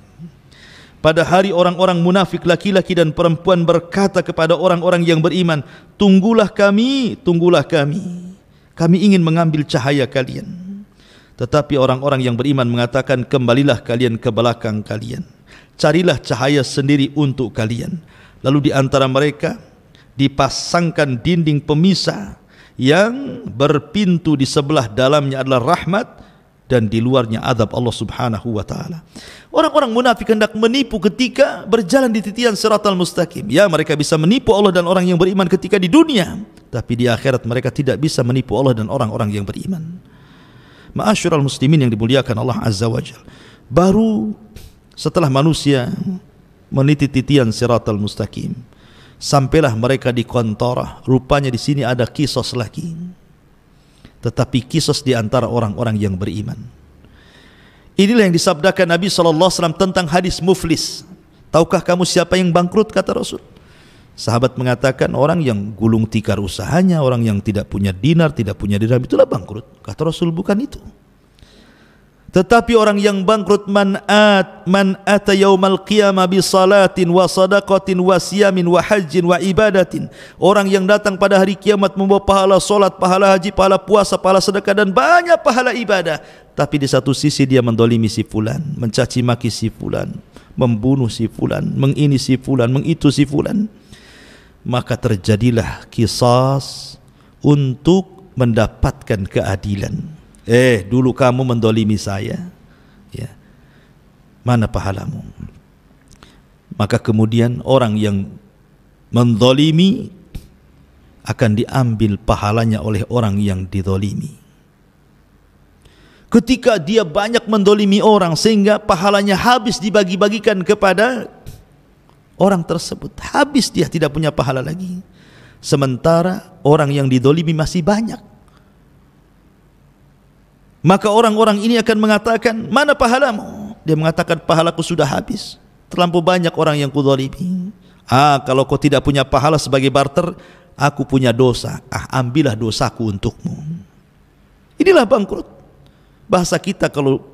Pada hari orang-orang munafik laki-laki dan perempuan berkata kepada orang-orang yang beriman, tunggulah kami, kami ingin mengambil cahaya kalian. Tetapi orang-orang yang beriman mengatakan, kembalilah kalian ke belakang kalian, carilah cahaya sendiri untuk kalian. Lalu di antara mereka dipasangkan dinding pemisah yang berpintu, di sebelah dalamnya adalah rahmat dan di luarnya azab Allah Subhanahu wa ta'ala. Orang-orang munafik hendak menipu ketika berjalan di titian siratal mustaqim. Ya, mereka bisa menipu Allah dan orang yang beriman ketika di dunia, tapi di akhirat mereka tidak bisa menipu Allah dan orang-orang yang beriman. Ma'asyiral muslimin yang dimuliakan Allah Azza wa Jalla, baru setelah manusia meniti titian siratal mustaqim, sampailah mereka di kontorah. Rupanya di sini ada kisos lagi, tetapi kisos di antara orang-orang yang beriman. Inilah yang disabdakan Nabi SAW tentang hadis muflis. Tahukah kamu siapa yang bangkrut, kata Rasul? Sahabat mengatakan, orang yang gulung tikar usahanya, orang yang tidak punya dinar, tidak punya dirham, itulah bangkrut. Kata Rasul, bukan itu. Tetapi orang yang bangkrut man ata yaumal qiyamah bi salatin wa sadaqatin wa siyamin wa hajjin wa ibadatin. Orang yang datang pada hari kiamat membawa pahala salat, pahala haji, pahala puasa, pahala sedekah dan banyak pahala ibadah. Tapi di satu sisi dia mendolimi si fulan, mencaci maki si fulan, membunuh si fulan, mengini si fulan, mengitu si fulan. Maka terjadilah kisas untuk mendapatkan keadilan. Dulu kamu mendolimi saya, ya, mana pahalamu? Maka kemudian orang yang mendolimi akan diambil pahalanya oleh orang yang dizalimi. Ketika dia banyak mendolimi orang sehingga pahalanya habis dibagi-bagikan kepada orang tersebut, habis, dia tidak punya pahala lagi. Sementara orang yang didolimi masih banyak. Maka orang-orang ini akan mengatakan, mana pahalamu? Dia mengatakan, pahalaku sudah habis, terlampau banyak orang yang kudolimi. Kalau kau tidak punya pahala sebagai barter, aku punya dosa, ambillah dosaku untukmu. Inilah bangkrut. Bahasa kita kalau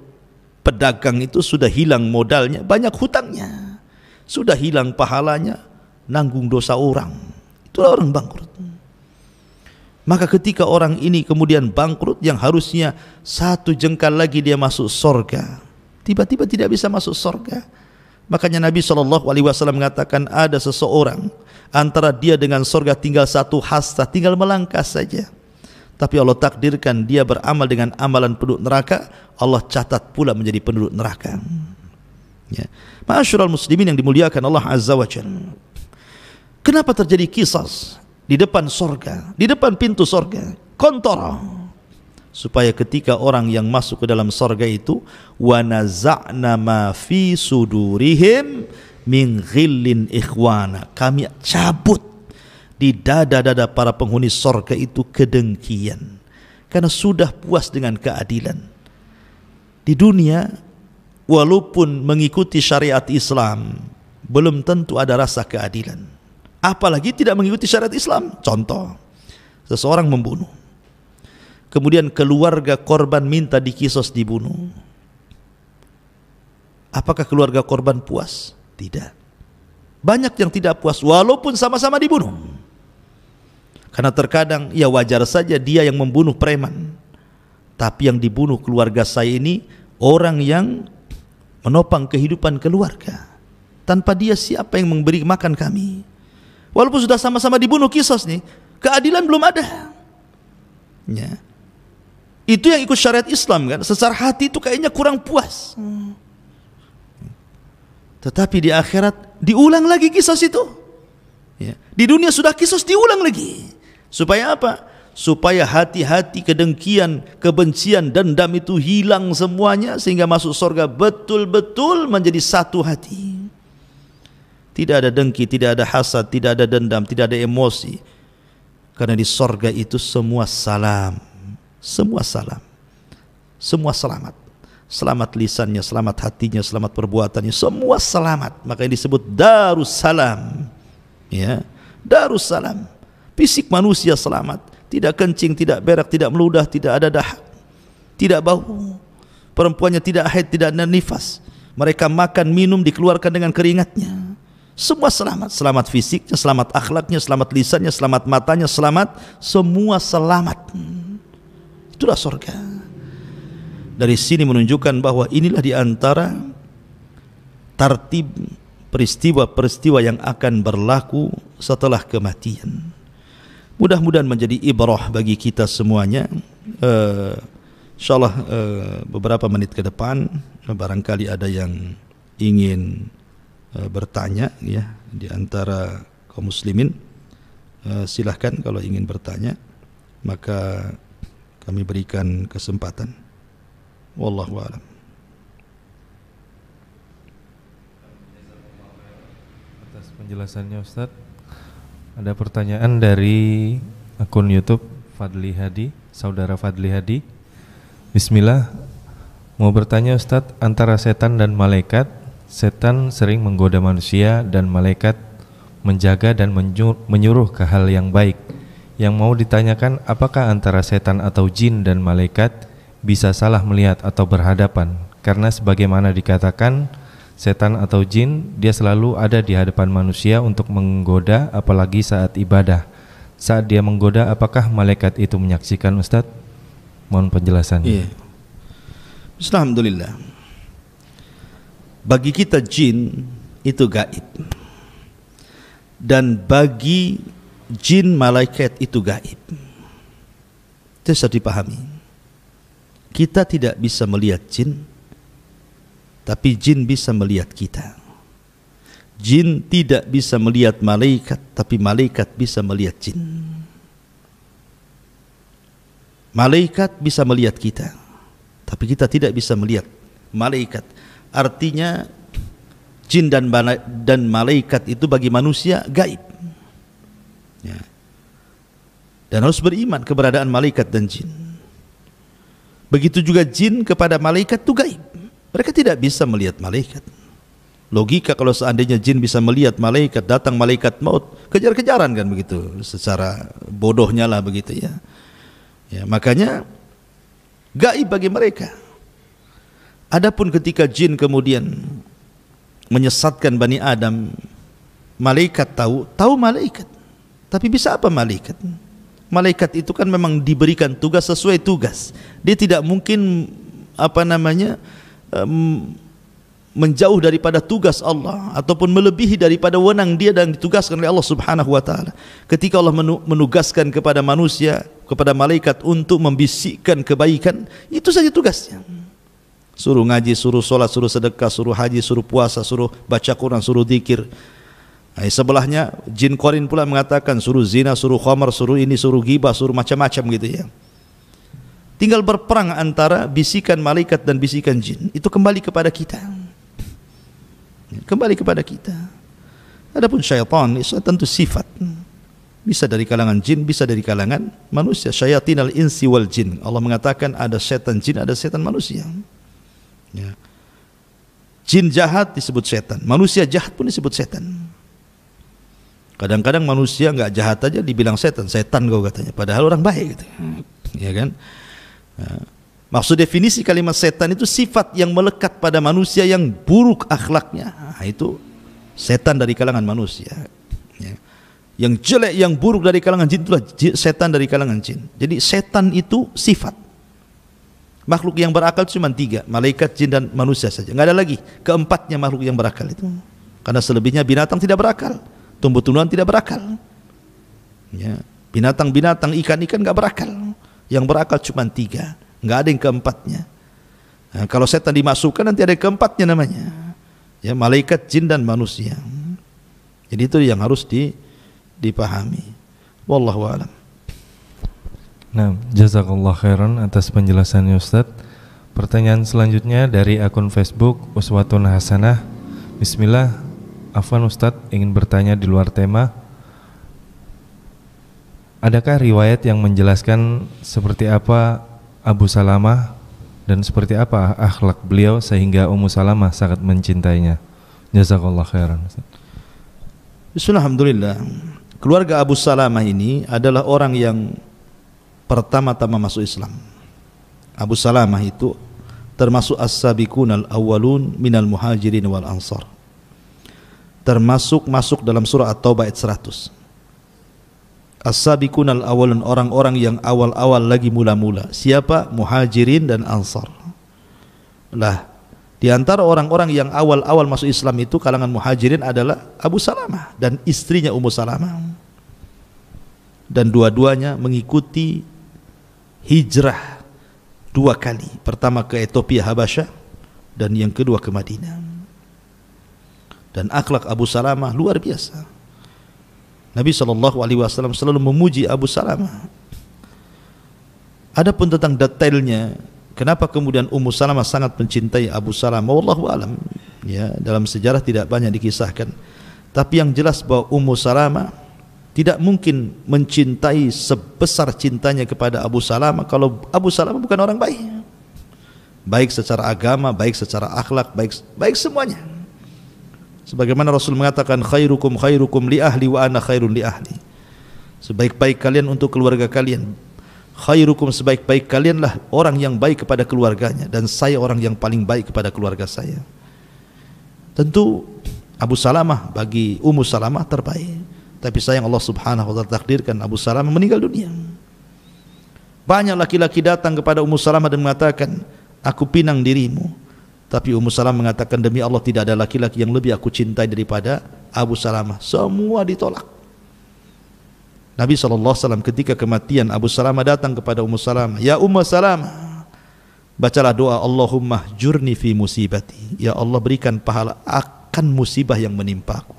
pedagang itu sudah hilang modalnya, banyak hutangnya, sudah hilang pahalanya, nanggung dosa orang. Itulah orang bangkrut. Maka ketika orang ini kemudian bangkrut, yang harusnya satu jengkal lagi dia masuk surga, tiba-tiba tidak bisa masuk surga. Makanya Nabi SAW mengatakan, ada seseorang antara dia dengan surga tinggal satu hasta, tinggal melangkah saja. Tapi Allah takdirkan dia beramal dengan amalan penduduk neraka, Allah catat pula menjadi penduduk neraka. Ya. Ma'asyiral muslimin yang dimuliakan Allah Azza wa Jalla. Kenapa terjadi qisas di depan surga, di depan pintu surga, kontara? Supaya ketika orang yang masuk ke dalam surga itu, wa naza'na ma fi sudurihim min ghillin ikhwana, kami cabut di dada-dada para penghuni surga itu kedengkian, karena sudah puas dengan keadilan. Di dunia, walaupun mengikuti syariat Islam, belum tentu ada rasa keadilan, apalagi tidak mengikuti syariat Islam. Contoh, seseorang membunuh, kemudian keluarga korban minta dikisos dibunuh. Apakah keluarga korban puas? Tidak. Banyak yang tidak puas walaupun sama-sama dibunuh. Karena terkadang ya wajar saja dia yang membunuh preman, tapi yang dibunuh keluarga saya ini orang yang menopang kehidupan keluarga. Tanpa dia siapa yang memberi makan kami? Walaupun sudah sama-sama dibunuh, kisos nih, keadilan belum ada. Ya. Itu yang ikut syariat Islam kan, secara hati itu kayaknya kurang puas. Tetapi di akhirat diulang lagi kisos itu. Ya. Di dunia sudah kisos, diulang lagi. Supaya apa? Supaya hati-hati kedengkian, kebencian, dendam itu hilang semuanya, sehingga masuk surga betul-betul menjadi satu hati. Tidak ada dengki, tidak ada hasad, tidak ada dendam, tidak ada emosi. Karena di surga itu semua salam, semua salam, semua selamat. Selamat lisannya, selamat hatinya, selamat perbuatannya, semua selamat. Makanya disebut Darussalam. Ya, Darussalam. Fisik manusia selamat, tidak kencing, tidak berak, tidak meludah, tidak ada dahak, tidak bau. Perempuannya tidak haid, tidak ada nifas. Mereka makan, minum, dikeluarkan dengan keringatnya. Semua selamat, selamat fisiknya, selamat akhlaknya, selamat lisannya, selamat matanya, selamat, semua selamat. Itulah surga. Dari sini menunjukkan bahwa inilah di antara tartib peristiwa-peristiwa yang akan berlaku setelah kematian. Mudah-mudahan menjadi ibrah bagi kita semuanya. InsyaAllah beberapa menit ke depan barangkali ada yang ingin bertanya ya di antara kaum muslimin. Silahkan kalau ingin bertanya, maka kami berikan kesempatan. Wallahu a'lam. Atas penjelasannya Ustaz. Ada pertanyaan dari akun YouTube Fadli Hadi, saudara Fadli Hadi. Bismillah, mau bertanya Ustadz, antara setan dan malaikat, setan sering menggoda manusia dan malaikat menjaga dan menyuruh ke hal yang baik. Yang mau ditanyakan, apakah antara setan atau jin dan malaikat bisa salah melihat atau berhadapan? Karena sebagaimana dikatakan, setan atau jin dia selalu ada di hadapan manusia untuk menggoda, apalagi saat ibadah. Saat dia menggoda, apakah malaikat itu menyaksikan Ustadz? Mohon penjelasannya. Iya. Alhamdulillah. Bagi kita jin itu gaib, dan bagi jin malaikat itu gaib. Itu harus dipahami. Kita tidak bisa melihat jin, tapi jin bisa melihat kita. Jin tidak bisa melihat malaikat, tapi malaikat bisa melihat jin. Malaikat bisa melihat kita, tapi kita tidak bisa melihat malaikat. Artinya jin dan malaikat itu bagi manusia gaib. Ya. Dan harus beriman keberadaan malaikat dan jin. Begitu juga jin kepada malaikat itu gaib. Mereka tidak bisa melihat malaikat. Logika kalau seandainya jin bisa melihat malaikat, datang malaikat maut, kejar-kejaran kan begitu, secara bodohnya lah begitu ya. Ya, makanya gaib bagi mereka. Adapun ketika jin kemudian menyesatkan Bani Adam, malaikat tahu malaikat. Tapi bisa apa malaikat? Malaikat itu kan memang diberikan tugas sesuai tugas. Dia tidak mungkin menjauh daripada tugas Allah ataupun melebihi daripada wewenang dia dan ditugaskan oleh Allah Subhanahu wa taala. Ketika Allah menugaskan kepada manusia, kepada malaikat untuk membisikkan kebaikan, itu saja tugasnya. Suruh ngaji, suruh sholat, suruh sedekah, suruh haji, suruh puasa, suruh baca Quran, suruh zikir. Sebelahnya jin Qarin pula mengatakan suruh zina, suruh khamar, suruh ini, suruh ghibah, suruh macam-macam gitu ya. Tinggal berperang antara bisikan malaikat dan bisikan jin. Itu kembali kepada kita. Kembali kepada kita. Adapun syaitan itu tentu sifat. Bisa dari kalangan jin, bisa dari kalangan manusia. Syayatinal insi wal jin. Allah mengatakan ada setan jin, ada setan manusia. Ya. Jin jahat disebut setan, manusia jahat pun disebut setan. Kadang-kadang manusia nggak jahat aja dibilang setan, setan kau katanya, padahal orang baik gitu. Ya kan? Maksud definisi kalimat setan itu sifat yang melekat pada manusia yang buruk akhlaknya. Itu setan dari kalangan manusia. Ya. Yang jelek, yang buruk dari kalangan jin itulah setan dari kalangan jin. Jadi setan itu sifat. Makhluk yang berakal cuma 3, malaikat, jin dan manusia saja. Nggak ada lagi keempatnya makhluk yang berakal itu. Karena selebihnya binatang tidak berakal, tumbuh-tumbuhan tidak berakal. Ya. Binatang-binatang, ikan-ikan nggak berakal. Yang berakal cuma 3, nggak ada yang keempatnya. Nah, kalau setan dimasukkan nanti ada yang keempatnya namanya. Ya, malaikat, jin dan manusia. Jadi itu yang harus dipahami. Wallahu a'lam. Nah, jazakallah khairan atas penjelasannya Ustaz. Pertanyaan selanjutnya dari akun Facebook Uswatun Hasanah. Bismillah, afwan Ustaz, ingin bertanya di luar tema. Adakah riwayat yang menjelaskan seperti apa Abu Salamah dan seperti apa akhlak beliau sehingga Ummu Salamah sangat mencintainya? Jazakallah khairan Ustaz. Bismillahirrahmanirrahim. Keluarga Abu Salamah ini adalah orang yang pertama-tama masuk Islam. Abu Salamah itu termasuk as-sabiqunal awwalun minal muhajirin wal ansar. Termasuk masuk dalam surah At-Taubah ayat 100. As-sabiqunal awwalun, orang-orang yang awal-awal lagi mula-mula. Siapa? Muhajirin dan ansar. Lah, di antara orang-orang yang awal-awal masuk Islam itu kalangan muhajirin adalah Abu Salamah dan istrinya Ummu Salamah. Dan dua-duanya mengikuti hijrah 2 kali. Pertama ke Ethiopia Habasyah dan yang kedua ke Madinah. Dan akhlak Abu Salamah luar biasa. Nabi SAW selalu memuji Abu Salamah. Adapun tentang detailnya, kenapa kemudian Ummu Salamah sangat mencintai Abu Salamah, wallahu alam. Ya, dalam sejarah tidak banyak dikisahkan. Tapi yang jelas bahwa Ummu Salamah tidak mungkin mencintai sebesar cintanya kepada Abu Salamah kalau Abu Salamah bukan orang baik. Baik secara agama, baik secara akhlak, baik semuanya. Sebagaimana Rasul mengatakan khairukum khairukum li ahli wa ana khairun li ahli. Sebaik-baik kalian untuk keluarga kalian. Khairukum, sebaik-baik kalianlah orang yang baik kepada keluarganya, dan saya orang yang paling baik kepada keluarga saya. Tentu Abu Salamah bagi Ummu Salamah terbaik. Tapi sayang Allah Subhanahu wa taala takdirkan Abu Salamah meninggal dunia. Banyak laki-laki datang kepada Ummu Salamah dan mengatakan, aku pinang dirimu. Tapi Ummu Salamah mengatakan, demi Allah tidak ada laki-laki yang lebih aku cintai daripada Abu Salamah. Semua ditolak. Nabi SAW ketika kematian Abu Salamah datang kepada Ummu Salamah, ya Ummu Salamah, bacalah doa, Allahumma jurni fi musibati, ya Allah berikan pahala akan musibah yang menimpaku.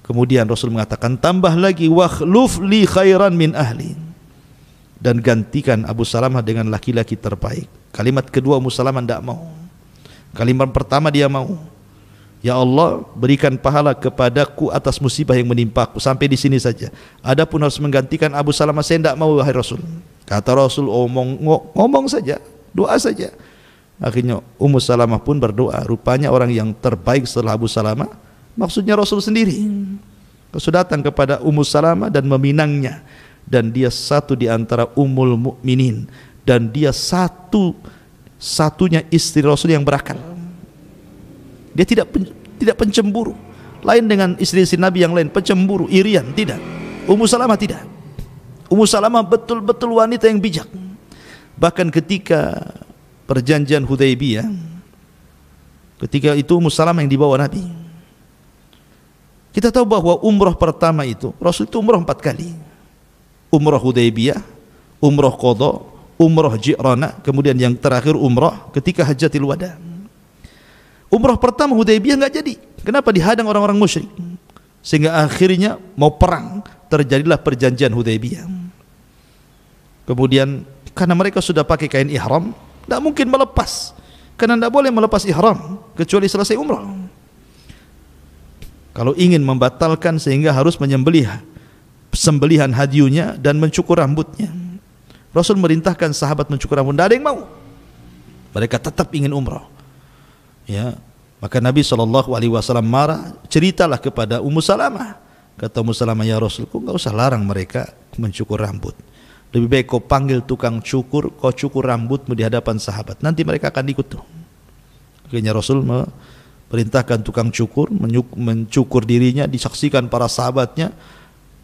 Kemudian Rasul mengatakan, tambah lagi, wakhluf li khairan min ahli, dan gantikan Abu Salamah dengan laki-laki terbaik. Kalimat kedua Ummu Salamah tidak mau. Kalimat pertama dia mau. Ya Allah, berikan pahala kepadaku atas musibah yang menimpaku. Sampai di sini saja. Adapun harus menggantikan Abu Salamah, saya tidak mau wahai Rasul. Kata Rasul, ngomong saja, doa saja. Akhirnya Ummu Salamah pun berdoa. Rupanya orang yang terbaik setelah Abu Salamah, maksudnya Rasul sendiri. Rasul datang kepada Ummu Salamah dan meminangnya. Dan dia satu di antara Ummul Mukminin, dan dia satunya istri Rasul yang berakal. Dia tidak pencemburu. Lain dengan istri-istri Nabi yang lain, pencemburu, irian, tidak. Ummu Salamah tidak. Ummu Salamah betul-betul wanita yang bijak. Bahkan ketika perjanjian Hudaybiyah, ketika itu Ummu Salamah yang dibawa Nabi. Kita tahu bahwa umrah pertama itu Rasul itu umrah 4 kali. Umrah Hudaybiyah, umrah Qadha, umrah Ji'rana, kemudian yang terakhir umrah ketika Hajjatul Wada. Umrah pertama Hudaybiyah enggak jadi. Kenapa? Dihadang orang-orang musyrik. Sehingga akhirnya mau perang, terjadilah perjanjian Hudaybiyah. Kemudian karena mereka sudah pakai kain ihram, tidak mungkin melepas. Karena tidak boleh melepas ihram kecuali selesai umrah. Kalau ingin membatalkan sehingga harus menyembelih sembelihan hadiunya dan mencukur rambutnya. Rasul merintahkan sahabat mencukur rambut, tidak ada yang mau. Mereka tetap ingin umrah. Ya, maka Nabi SAW marah, ceritalah kepada Ummu Salamah. Kata Ummu Salamah, ya Rasul, kau enggak usah larang mereka mencukur rambut. Lebih baik kau panggil tukang cukur, kau cukur rambutmu di hadapan sahabat. Nanti mereka akan ikut tuh. Akhirnya Rasul perintahkan tukang cukur mencukur dirinya, disaksikan para sahabatnya.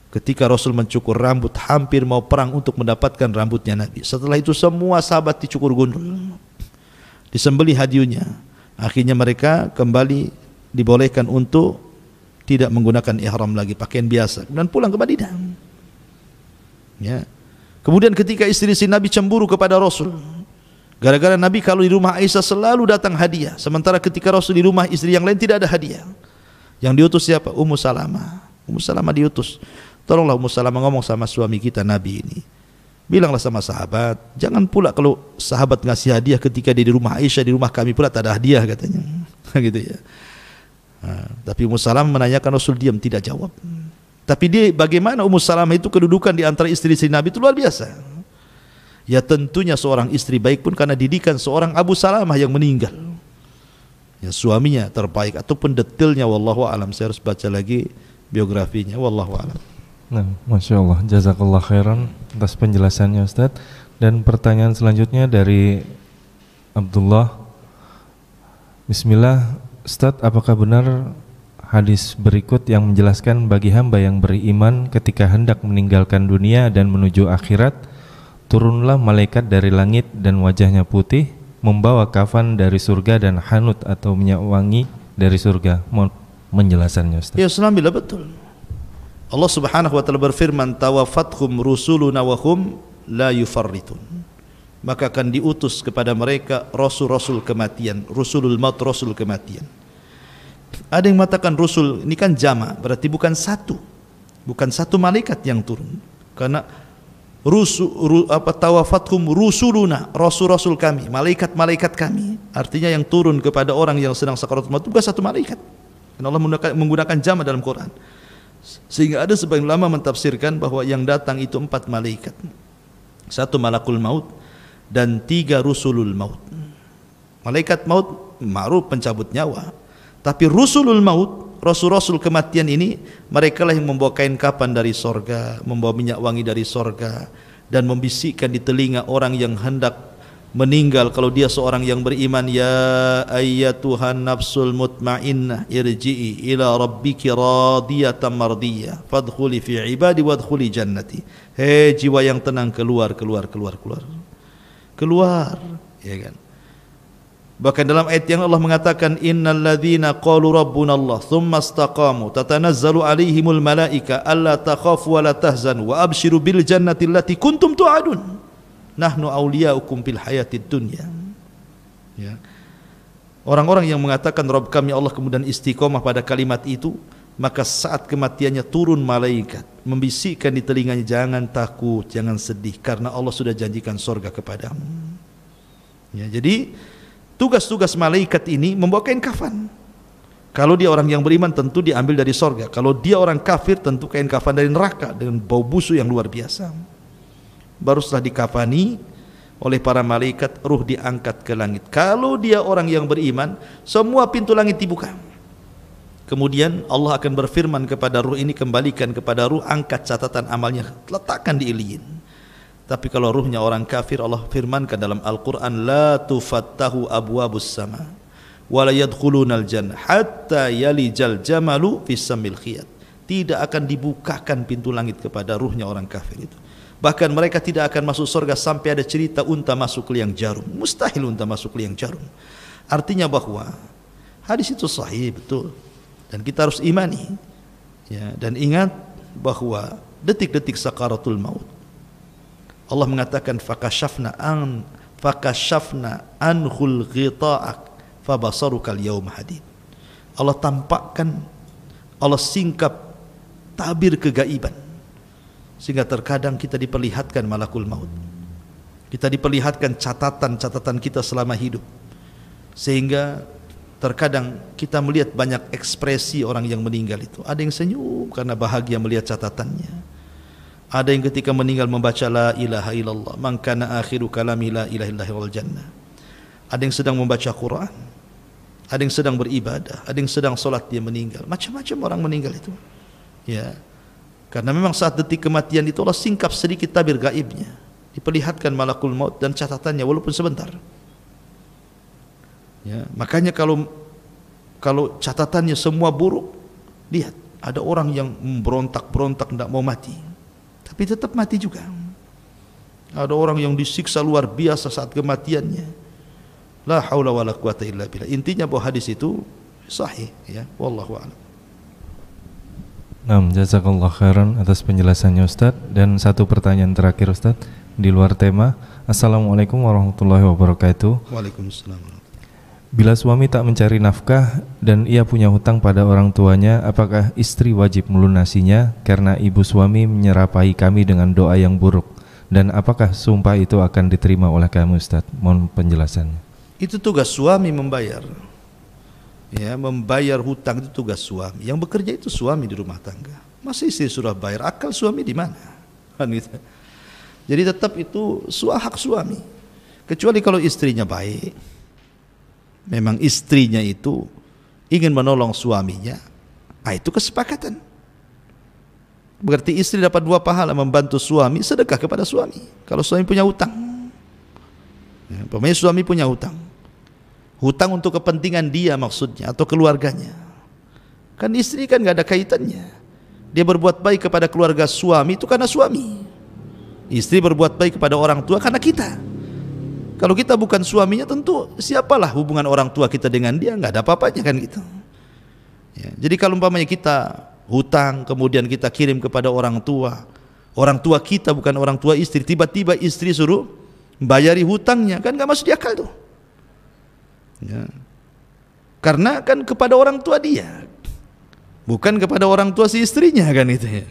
Ketika Rasul mencukur rambut, hampir mau perang untuk mendapatkan rambutnya Nabi. Setelah itu semua sahabat dicukur gundul, disembelih hadiunya. Akhirnya mereka kembali dibolehkan untuk tidak menggunakan ihram lagi, pakaian biasa, dan pulang ke Madinah. Ya. Kemudian ketika istri-istri Nabi cemburu kepada Rasul, gara-gara Nabi kalau di rumah Aisyah selalu datang hadiah, sementara ketika Rasul di rumah istri yang lain tidak ada hadiah. Yang diutus siapa? Ummu Salamah. Ummu Salamah diutus. Tolonglah Ummu Salamah ngomong sama suami kita Nabi ini. Bilanglah sama sahabat, jangan pula kalau sahabat ngasih hadiah ketika dia di rumah Aisyah, di rumah kami pula tak ada hadiah katanya. Gitu ya. Tapi Ummu Salamah menanyakan, Rasul diam, tidak jawab. Tapi dia bagaimana Ummu Salamah itu kedudukan di antara istri-istri Nabi itu luar biasa. Ya tentunya seorang istri baik pun karena didikan seorang Abu Salamah yang meninggal. Ya suaminya terbaik ataupun detailnya wallahu alam, saya harus baca lagi biografinya wallahu alam. Nah, Masya Allah, jazakallah khairan atas penjelasannya Ustaz. Dan pertanyaan selanjutnya dari Abdullah. Bismillah, Ustaz, apakah benar hadis berikut yang menjelaskan bagi hamba yang beriman ketika hendak meninggalkan dunia dan menuju akhirat, turunlah malaikat dari langit dan wajahnya putih, membawa kafan dari surga dan hanut atau minyak wangi dari surga? Mohon penjelasannya Ustaz. Ya, alhamdulillah betul. Allah Subhanahu wa taala berfirman, tawafathum rusuluna wa hum la yufarritun. Maka akan diutus kepada mereka rasul-rasul kematian, rusulul maut, rasul kematian. Ada yang mengatakan rusul ini kan jama', berarti bukan satu malaikat yang turun. Karena tawafathum rusuluna, rasul-rasul kami, malaikat-malaikat kami. Artinya yang turun kepada orang yang sedang sakaratul maut bukan satu malaikat. Karena Allah menggunakan jama' dalam Quran. Sehingga ada sebagian ulama mentafsirkan bahwa yang datang itu 4 malaikat. 1 malakul maut dan 3 rusulul maut. Malaikat maut ma'ruf pencabut nyawa. Tapi rusulul maut, rasul-rasul kematian ini, mereka lah yang membawa kain kapan dari sorga, membawa minyak wangi dari sorga, dan membisikkan di telinga orang yang hendak meninggal kalau dia seorang yang beriman, ya ayyatuhan nafsul mutmainnah irji'i ila rabbiki radiyatan mardiyah fadkhuli fi ibadi wadkhuli jannati. Hei jiwa yang tenang, keluar ya kan. Bahkan dalam ayat yang Allah mengatakan, innal ladzina qalu rabbunallah tsumma istaqamu tatanazzalu alaihimul malaika alla takhafu wa la tahzanu wa abshiru bil jannati allati kuntum tu'adun nahnu awliyaukum fil hayatid dunya. Ya. Orang-orang yang mengatakan Rabb kami Allah kemudian istiqomah pada kalimat itu, maka saat kematiannya turun malaikat membisikkan di telinganya, jangan takut, jangan sedih, karena Allah sudah janjikan surga kepadamu. Ya, jadi tugas-tugas malaikat ini membawa kain kafan. Kalau dia orang yang beriman tentu diambil dari surga. Kalau dia orang kafir tentu kain kafan dari neraka dengan bau busuk yang luar biasa. Baru setelah dikafani oleh para malaikat, ruh diangkat ke langit. Kalau dia orang yang beriman, semua pintu langit dibuka. Kemudian Allah akan berfirman kepada ruh ini, kembalikan kepada ruh, angkat catatan amalnya, letakkan di iliyin. Tapi kalau ruhnya orang kafir, Allah firmankan dalam Al-Quran, la tufattahu abwabus sama wa la yadkhulunal jannah hatta yalijal jamalu fis samil khiyat. Tidak akan dibukakan pintu langit kepada ruhnya orang kafir itu. Bahkan mereka tidak akan masuk surga sampai ada cerita unta masuk ke liang jarum. Mustahil unta masuk ke liang jarum. Artinya bahwa hadis itu sahih, betul, dan kita harus imani, ya, dan ingat bahwa detik-detik sakaratul maut Allah mengatakan fakashafna anhul ghita'ak fabasarukal yawma hadid. Allah tampakkan, Allah singkap tabir kegaiban, sehingga terkadang kita diperlihatkan malakul maut, kita diperlihatkan catatan-catatan kita selama hidup, sehingga terkadang kita melihat banyak ekspresi orang yang meninggal itu. Ada yang senyum karena bahagia melihat catatannya. Ada yang ketika meninggal membaca la ilaha illallah, man kana akhiru kalami la ilaha illallah wal jannah. Ada yang sedang membaca Quran, ada yang sedang beribadah, ada yang sedang sholat, dia meninggal. Macam-macam orang meninggal itu, ya, karena memang saat detik kematian itu Allah singkap sedikit tabir gaibnya, diperlihatkan malakul maut dan catatannya walaupun sebentar. Ya, makanya kalau catatannya semua buruk, lihat ada orang yang berontak-berontak tidak mau mati, tapi tetap mati juga. Ada orang yang disiksa luar biasa saat kematiannya. La haula wala quwata illa billah. Intinya bahwa hadis itu sahih, ya. Wallahu a'lam. Jazakallah khairan atas penjelasannya Ustaz. Dan satu pertanyaan terakhir Ustaz, di luar tema. Assalamualaikum warahmatullahi wabarakatuh. Waalaikumsalam. Bila suami tak mencari nafkah dan ia punya hutang pada orang tuanya, apakah istri wajib melunasinya karena ibu suami menyerapai kami dengan doa yang buruk? Dan apakah sumpah itu akan diterima oleh kami Ustaz? Mohon penjelasannya. Itu tugas suami membayar. Ya, membayar hutang itu tugas suami. Yang bekerja itu suami di rumah tangga. Masa istri sudah bayar? Akal suami di mana? Kan gitu. Jadi tetap itu hak suami. Kecuali kalau istrinya baik, memang istrinya itu ingin menolong suaminya, itu kesepakatan. Berarti istri dapat 2 pahala, membantu suami, sedekah kepada suami. Kalau suami punya hutang, ya, pokoknya suami punya hutang untuk kepentingan dia maksudnya, atau keluarganya. Kan istri kan gak ada kaitannya. Dia berbuat baik kepada keluarga suami itu karena suami. Istri berbuat baik kepada orang tua karena kita. Kalau kita bukan suaminya, tentu siapalah hubungan orang tua kita dengan dia, nggak ada apa-apanya kan gitu. Ya, jadi kalau umpamanya kita hutang kemudian kita kirim kepada orang tua kita bukan orang tua istri, tiba-tiba istri suruh bayari hutangnya, kan nggak masuk di akal tuh. Ya. Karena kan kepada orang tua dia, bukan kepada orang tua si istrinya kan itu ya.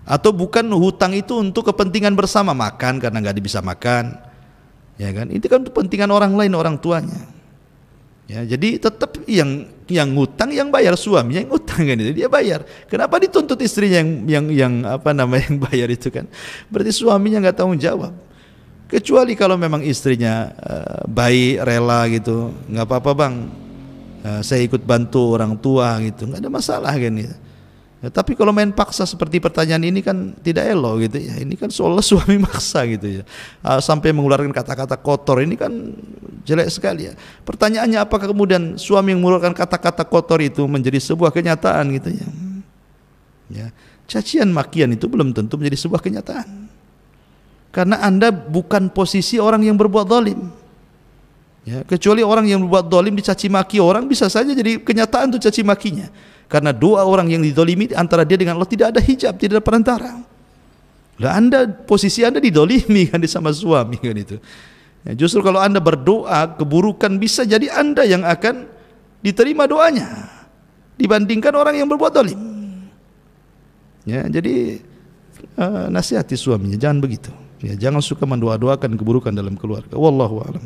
Atau bukan hutang itu untuk kepentingan bersama, makan karena nggak bisa makan. Ya kan, itu kan kepentingan orang lain, orang tuanya. Ya, jadi tetap yang ngutang yang bayar, suaminya yang ngutang kan itu dia bayar. Kenapa dituntut istrinya yang bayar itu kan? Berarti suaminya nggak tanggung jawab. Kecuali kalau memang istrinya baik, rela gitu, nggak apa-apa bang, saya ikut bantu orang tua gitu, nggak ada masalah kan gitu. Ya, tapi kalau main paksa seperti pertanyaan ini kan tidak elok gitu ya. Ini kan seolah suami maksa gitu ya, sampai mengeluarkan kata-kata kotor, ini kan jelek sekali ya. Pertanyaannya, apakah kemudian suami yang mengeluarkan kata-kata kotor itu menjadi sebuah kenyataan gitu ya? Ya, cacian makian itu belum tentu menjadi sebuah kenyataan. Karena Anda bukan posisi orang yang berbuat zalim. Ya, kecuali orang yang berbuat zalim dicaci maki orang, bisa saja jadi kenyataan itu caci makinya. Karena doa orang yang didolimi antara dia dengan Allah tidak ada hijab, tidak ada perantara. Lah Anda, posisi Anda didolimi kan sama suami kan itu. Ya, justru kalau Anda berdoa keburukan, bisa jadi Anda yang akan diterima doanya dibandingkan orang yang berbuat zalim. Ya, jadi nasihati suaminya jangan begitu. Ya, jangan suka mendoa-doakan keburukan dalam keluarga. Wallahu a'lam.